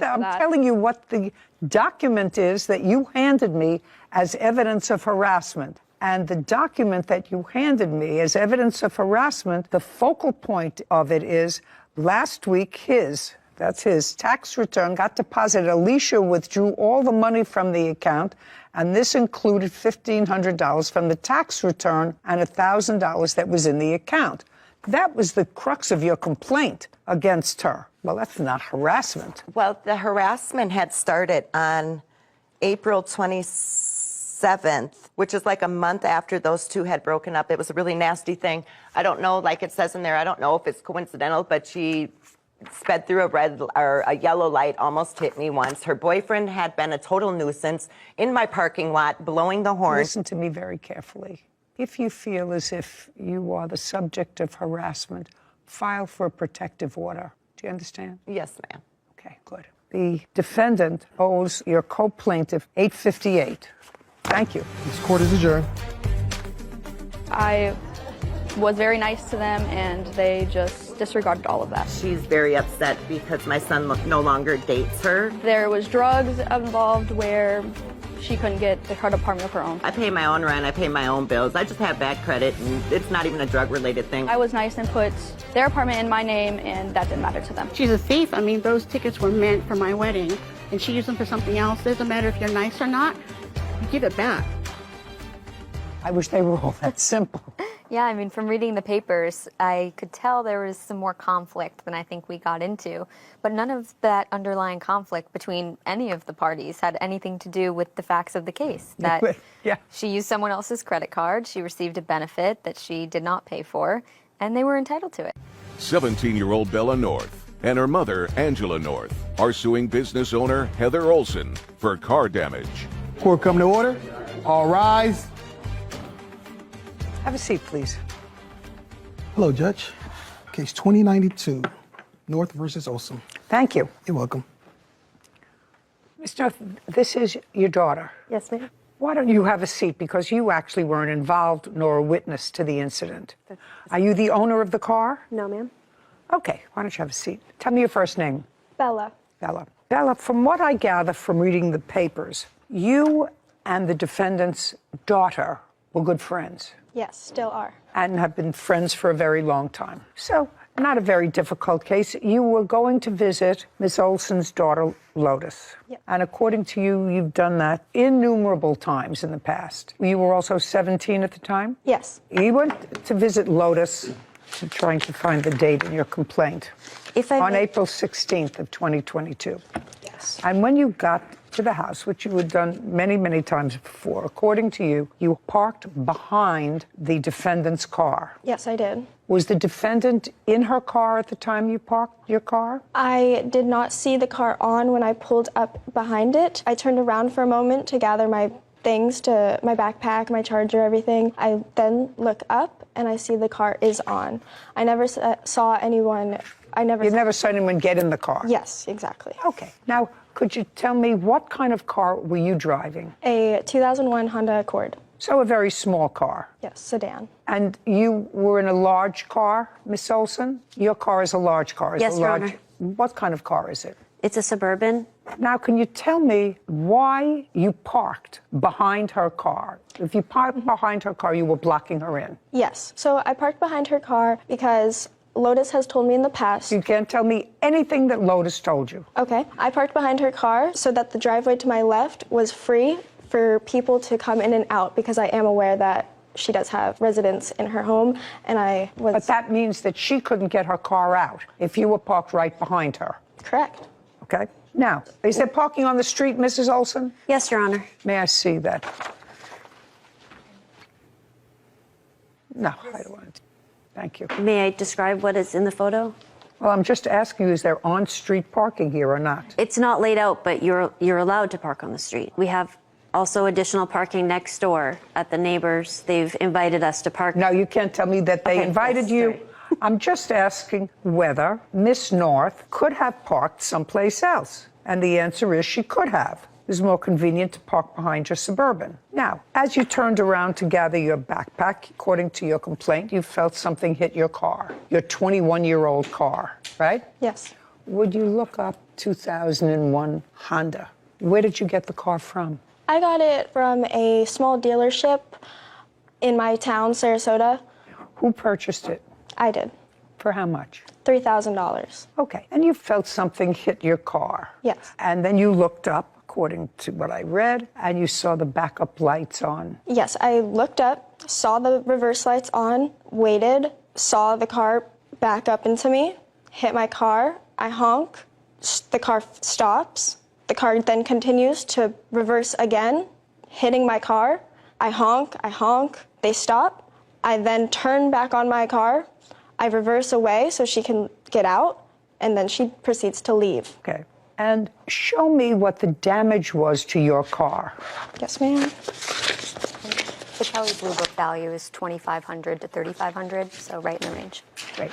the document is that you handed me as evidence of harassment. And the document that you handed me as evidence of harassment, the focal point of it is last week his tax return got deposited. Alicia withdrew all the money from the account, and this included $1,500 from the tax return and $1,000 that was in the account. That was the crux of your complaint against her. Well, that's not harassment. Well, the harassment had started on April 27th, which is like a month after those two had broken up. It was a really nasty thing. I don't know, like it says in there, I don't know if it's coincidental, but she sped through a red or a yellow light, almost hit me once. Her boyfriend had been a total nuisance in my parking lot, blowing the horn. Listen to me very carefully. If you feel as if you are the subject of harassment, file for a protective order. Do you understand? Yes, ma'am. Okay, good. The defendant owes your co-plaintiff $858. Thank you. This court is adjourned. I was very nice to them, and they just disregarded all of that. She's very upset because my son no longer dates her. There was drugs involved where she couldn't get the credit apartment of her own. I pay my own rent, I pay my own bills. I just have bad credit, and it's not even a drug-related thing. I was nice and put their apartment in my name, and that didn't matter to them. She's a thief. I mean, those tickets were meant for my wedding, and she used them for something else. Doesn't matter if you're nice or not, you give it back. I wish they were all that simple. Yeah, I mean, from reading the papers, I could tell there was some more conflict than I think we got into. But none of that underlying conflict between any of the parties had anything to do with the facts of the case. That she used someone else's credit card, she received a benefit that she did not pay for, and they were entitled to it. 17-year-old Bella North and her mother, Angela North, are suing business owner Heather Olson for car damage. Court come to order. All rise. Have a seat, please. Hello, Judge. Case 2092, North versus Olson. Thank you. You're welcome. Ms. North, this is your daughter. Yes, ma'am. Why don't you have a seat? Because you actually weren't involved nor a witness to the incident. Are you the owner of the car? No, ma'am. Okay, why don't you have a seat? Tell me your first name. Bella. Bella. Bella, from what I gather from reading the papers, you and the defendant's daughter were good friends. Yes, still are. And have been friends for a very long time. So, not a very difficult case. You were going to visit Ms. Olson's daughter, Lotus. Yep. And according to you, you've done that innumerable times in the past. You were also 17 at the time? Yes. You went to visit Lotus, I'm trying to find the date in your complaint, on April 16th of 2022. Yes. And when you got to the house, which you had done many, many times before, according to you, you parked behind the defendant's car. Yes, I did. Was the defendant in her car at the time you parked your car? I did not see the car on when I pulled up behind it. I turned around for a moment to gather my things to my backpack, my charger, everything. I then look up and I see the car is on. I never saw anyone. You never saw anyone get in the car? Yes, exactly. Okay. Now, could you tell me what kind of car were you driving? A 2001 Honda Accord. So a very small car. Yes, sedan. And you were in a large car, Miss Olson? Your car is a large car. Yes, Your Honor. What kind of car is it? It's a Suburban. Now, can you tell me why you parked behind her car? If you parked behind her car, you were blocking her in. Yes. So I parked behind her car because Lotus has told me in the past. You can't tell me anything that Lotus told you. Okay. I parked behind her car so that the driveway to my left was free for people to come in and out, because I am aware that she does have residents in her home, and I was... But that means that she couldn't get her car out if you were parked right behind her. Correct. Okay. Now, is there parking on the street, Mrs. Olson? Yes, Your Honor. May I see that? No, I don't want to. Thank you. May I describe what is in the photo? Well, I'm just asking you, is there on-street parking here or not? It's not laid out, but you're allowed to park on the street. We have also additional parking next door at the neighbors. They've invited us to park. No, you can't tell me that they invited you. Sorry. I'm just asking whether Miss North could have parked someplace else. And the answer is she could have. It was more convenient to park behind your Suburban. Now, as you turned around to gather your backpack, according to your complaint, you felt something hit your car, your 21-year-old car, right? Yes. Would you look up 2001 Honda? Where did you get the car from? I got it from a small dealership in my town, Sarasota. Who purchased it? I did. For how much? $3,000. Okay. And you felt something hit your car? Yes. And then you looked up, according to what I read, and you saw the backup lights on. Yes, I looked up, saw the reverse lights on, waited, saw the car back up into me, hit my car, I honk, the car stops. The car then continues to reverse again, hitting my car. I honk, they stop. I then turn back on my car. I reverse away so she can get out, and then she proceeds to leave. Okay. And show me what the damage was to your car. Yes, ma'am. The Kelly Blue Book value is $2,500 to $3,500, so right in the range. Great.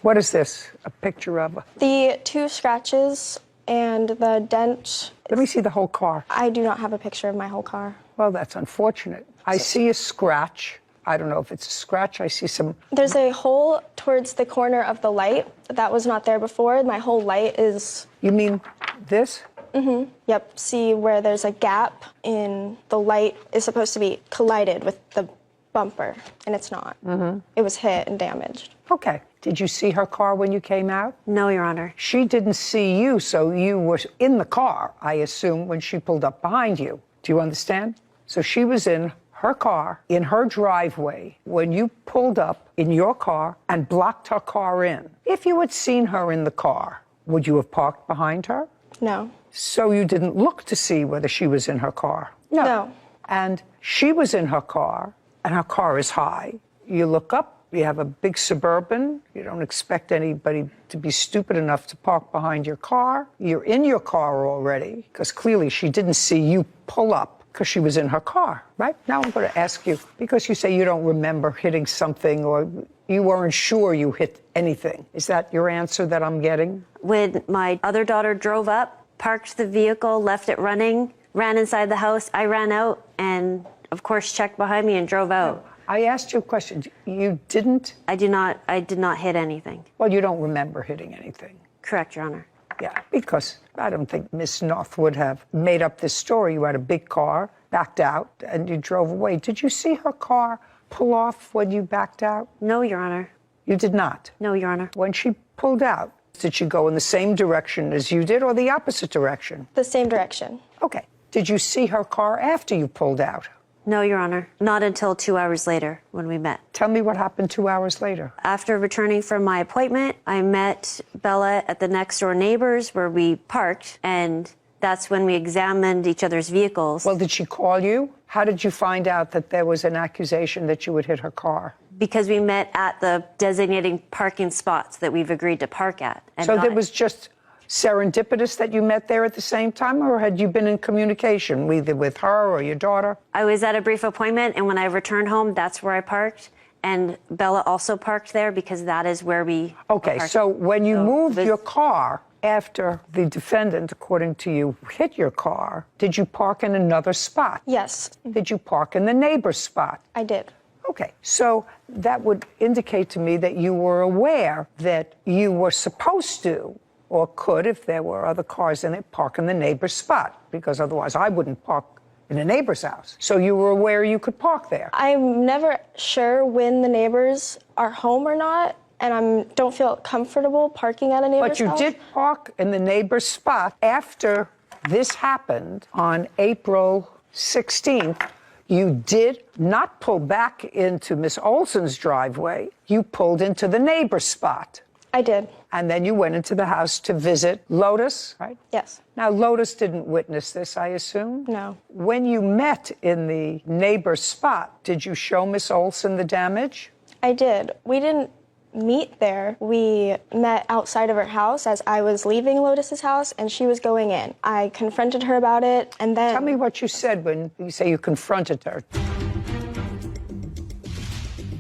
What is this? A picture of? The 2 scratches and the dent. Let me see the whole car. I do not have a picture of my whole car. Well, that's unfortunate. I see a scratch. I don't know if it's a scratch. I see some... There's a hole towards the corner of the light. That was not there before. My whole light is... You mean this? Mm-hmm. Yep. See where there's a gap in the light is supposed to be collided with the bumper, and it's not. Mm-hmm. It was hit and damaged. Okay. Did you see her car when you came out? No, Your Honor. She didn't see you, so you were in the car, I assume, when she pulled up behind you. Do you understand? So she was in her car, in her driveway, when you pulled up in your car and blocked her car in. If you had seen her in the car, would you have parked behind her? No. So you didn't look to see whether she was in her car? No. And she was in her car, and her car is high. You look up, you have a big Suburban. You don't expect anybody to be stupid enough to park behind your car. You're in your car already, because clearly she didn't see you pull up because she was in her car, right? Now I'm going to ask you, because you say you don't remember hitting something or you weren't sure you hit anything. Is that your answer that I'm getting? When my other daughter drove up, parked the vehicle, left it running, ran inside the house, I ran out and, of course, checked behind me and drove out. No, I asked you a question. You didn't? I did not hit anything. Well, you don't remember hitting anything. Correct, Your Honor. Yeah, because I don't think Miss North would have made up this story. You had a big car, backed out, and you drove away. Did you see her car pull off when you backed out? No, Your Honor. You did not? No, Your Honor. When she pulled out, did she go in the same direction as you did or the opposite direction? The same direction. Okay. Did you see her car after you pulled out? No, Your Honor. Not until 2 hours later when we met. Tell me what happened 2 hours later. After returning from my appointment, I met Bella at the next door neighbors where we parked, and that's when we examined each other's vehicles. Well, did she call you? How did you find out that there was an accusation that you had hit her car? Because we met at the designating parking spots that we've agreed to park at. And so there was just serendipitous that you met there at the same time, or had you been in communication either with her or your daughter? I was at a brief appointment, and when I returned home, that's where I parked. And Bella also parked there because that is where we Okay, so when you moved your car after the defendant, according to you, hit your car, did you park in another spot? Yes. Did you park in the neighbor's spot? I did. Okay, so that would indicate to me that you were aware that you were supposed to, or could, if there were other cars in it, park in the neighbor's spot, because otherwise I wouldn't park in a neighbor's house. So you were aware you could park there. I'm never sure when the neighbors are home or not, and I don't feel comfortable parking at a neighbor's But you house. did park in the neighbor's spot after this happened on April 16th. You did not pull back into Miss Olson's driveway. You pulled into the neighbor's spot. I did. And then you went into the house to visit Lotus, right? Yes. Now, Lotus didn't witness this, I assume? No. When you met in the neighbor's spot, did you show Miss Olson the damage? I did. We didn't meet there. We met outside of her house as I was leaving Lotus's house and she was going in. I confronted her about it, and then... Tell me what you said when you say you confronted her.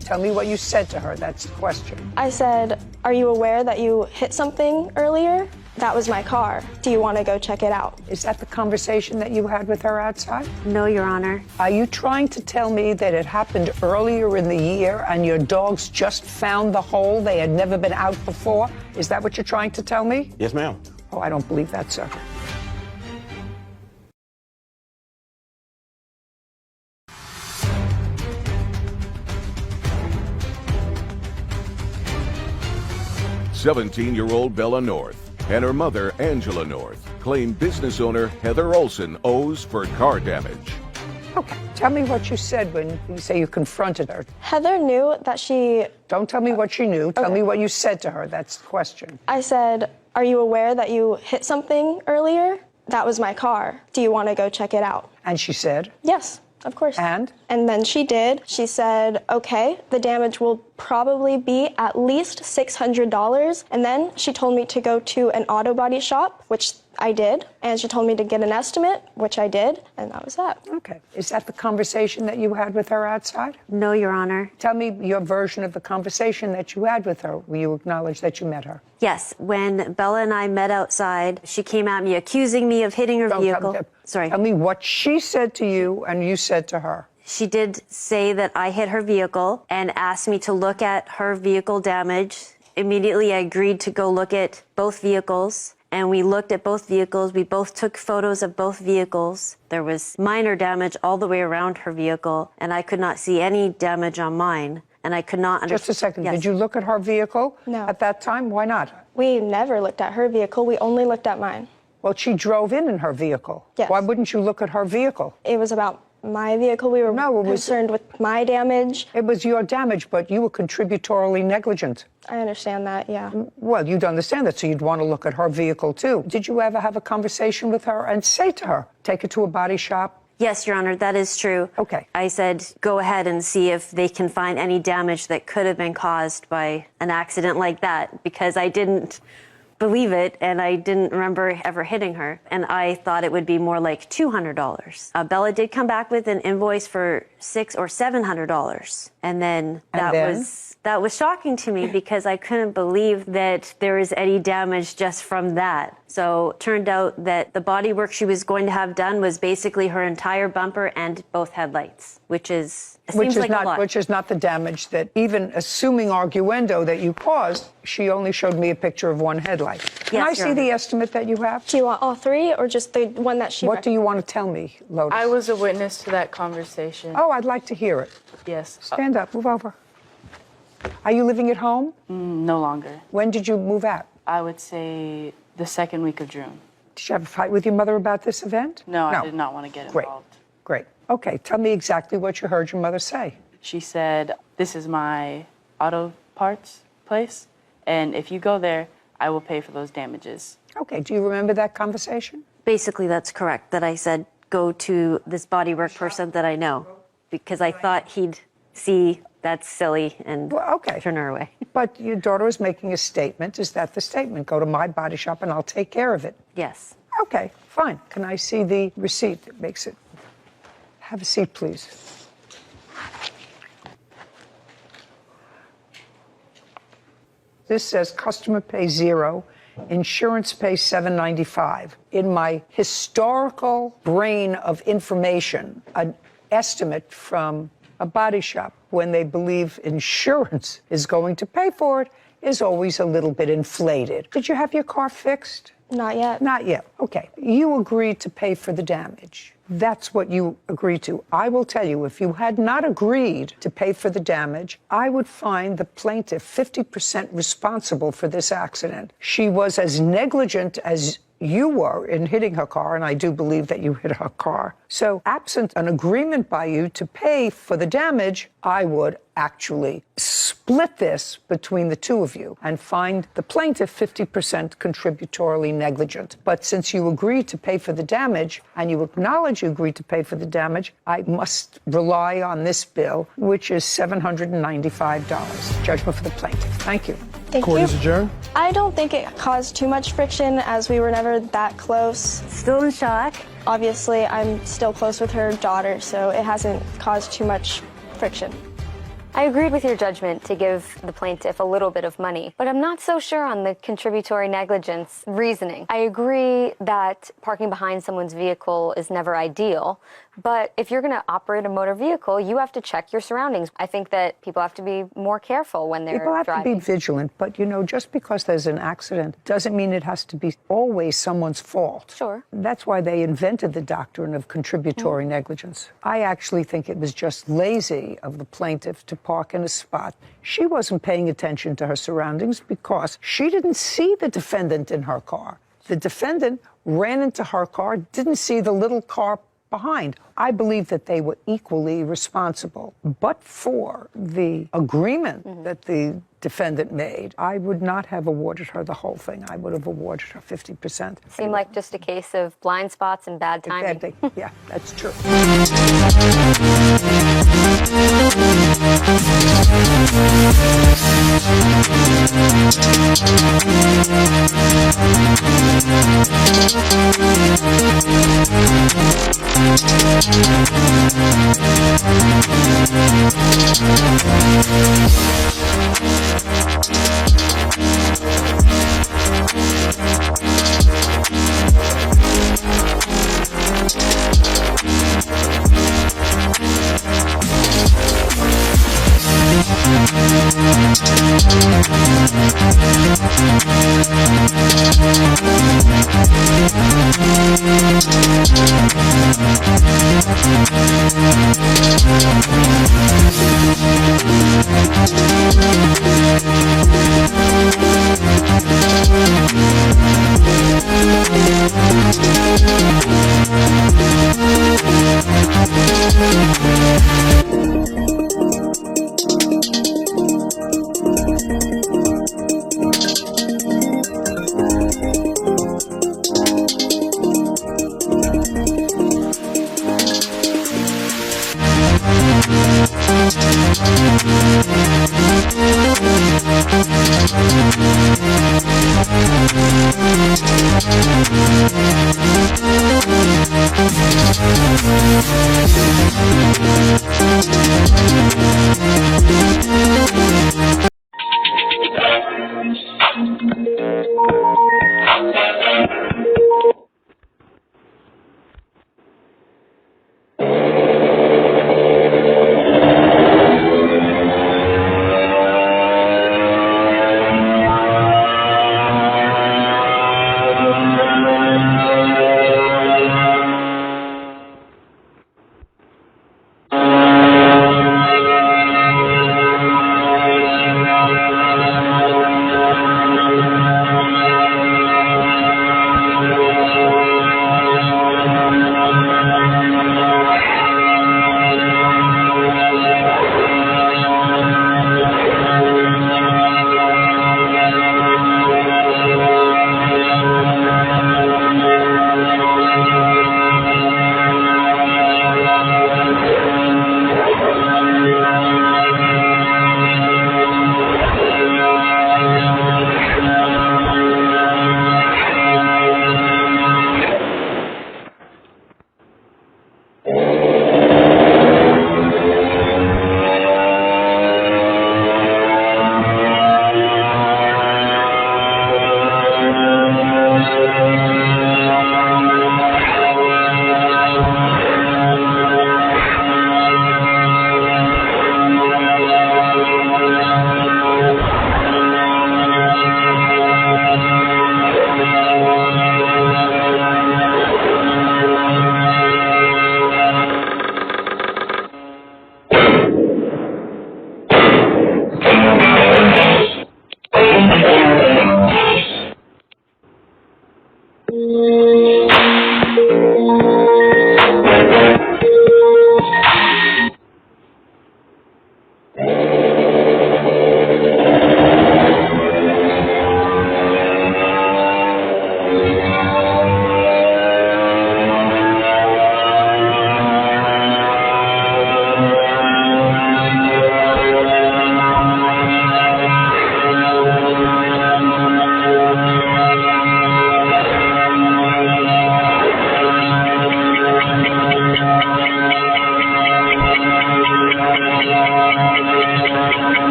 Tell me what you said to her. That's the question. I said, "Are you aware that you hit something earlier? That was my car. Do you want to go check it out?" Is that the conversation that you had with her outside? No, Your Honor. Are you trying to tell me that it happened earlier in the year and your dogs just found the hole? They had never been out before? Is that what you're trying to tell me? Yes, ma'am. Oh, I don't believe that, sir. "17-year-old Bella North and her mother, Angela North, claim business owner Heather Olson owes for car damage." Okay, tell me what you said when you say you confronted her. Heather knew that she... Don't tell me what she knew. Tell me what you said to her. That's the question. I said, "Are you aware that you hit something earlier? That was my car. Do you want to go check it out?" And she said? Yes, of course. And? And then she did. She said, "Okay, the damage will probably be at least $600. And then she told me to go to an auto body shop, which I did. And she told me to get an estimate, which I did. And that was that. Okay. Is that the conversation that you had with her outside? No, Your Honor. Tell me your version of the conversation that you had with her. Will you acknowledge that you met her? Yes, when Bella and I met outside, she came at me accusing me of hitting her vehicle. Tell me what she said to you and you said to her. She did say that I hit her vehicle and asked me to look at her vehicle damage. Immediately, I agreed to go look at both vehicles, and we looked at both vehicles. We both took photos of both vehicles. There was minor damage all the way around her vehicle, and I could not see any damage on mine, and I could not understand. Just a second. Yes. Did you look at her vehicle at that time? Why not? We never looked at her vehicle. We only looked at mine. Well, she drove in her vehicle. Yes. Why wouldn't you look at her vehicle? It was about my vehicle. We were concerned with my damage. It was your damage, but you were contributorily negligent. I understand that, yeah. Well, you'd understand that, so you'd want to look at her vehicle, too. Did you ever have a conversation with her and say to her, take her to a body shop? Yes, Your Honor, that is true. Okay. I said, go ahead and see if they can find any damage that could have been caused by an accident like that, because I didn't believe it, and I didn't remember ever hitting her, and I thought it would be more like $200. Bella did come back with an invoice for $600 or $700, and then that was shocking to me because I couldn't believe that there was any damage just from that. So it turned out that the body work she was going to have done was basically her entire bumper and both headlights, which is seems like a lot. Which is not the damage that, even assuming arguendo that you caused, she only showed me a picture of one headlight. Can I see the estimate that you have? Do you want all three or just the one that she... What do you want to tell me, Lotus? I was a witness to that conversation. Oh, I'd like to hear it. Yes. Stand up, move over. Are you living at home? No longer. When did you move out? I would say the second week of June. Did you have a fight with your mother about this event? No, I did not want to get involved. Great. Okay, tell me exactly what you heard your mother say. She said, "This is my auto parts place, and if you go there, I will pay for those damages." Okay, do you remember that conversation? Basically, that's correct, that I said, go to this bodywork person that I know, because I thought he'd see that's silly and turn her away. But your daughter is making a statement. Is that the statement? Go to my body shop and I'll take care of it. Yes. Okay, fine. Can I see the receipt that makes it? Have a seat, please. This says customer pays $0, insurance pays $7.95. In my historical brain of information, an estimate from a body shop when they believe insurance is going to pay for it is always a little bit inflated. Did you have your car fixed? Not yet. Not yet. Okay. You agreed to pay for the damage. That's what you agreed to. I will tell you, if you had not agreed to pay for the damage, I would find the plaintiff 50% responsible for this accident. She was as negligent as you were in hitting her car, and I do believe that you hit her car. So absent an agreement by you to pay for the damage, I would actually split this between the two of you and find the plaintiff 50% contributorily negligent. But since you agreed to pay for the damage and you acknowledge you agreed to pay for the damage, I must rely on this bill, which is $795. Judgment for the plaintiff. Thank you. Thank Court you. is adjourned. I don't think it caused too much friction as we were never that close. Still in shock. Obviously, I'm still close with her daughter, so it hasn't caused too much friction. I agreed with your judgment to give the plaintiff a little bit of money, but I'm not so sure on the contributory negligence reasoning. I agree that parking behind someone's vehicle is never ideal, but if you're going to operate a motor vehicle, you have to check your surroundings. I think that people have to be more careful when they're People have driving. to be vigilant, but you know, just because there's an accident doesn't mean it has to be always someone's fault. Sure. That's why they invented the doctrine of contributory negligence. I actually think it was just lazy of the plaintiff to park in a spot. She wasn't paying attention to her surroundings because she didn't see the defendant in her car. The defendant ran into her car, didn't see the little car behind. I believe that they were equally responsible. But for the agreement that the defendant made, I would not have awarded her the whole thing. I would have awarded her 50%. Seemed like just a case of blind spots and bad timing. Yeah, that's true.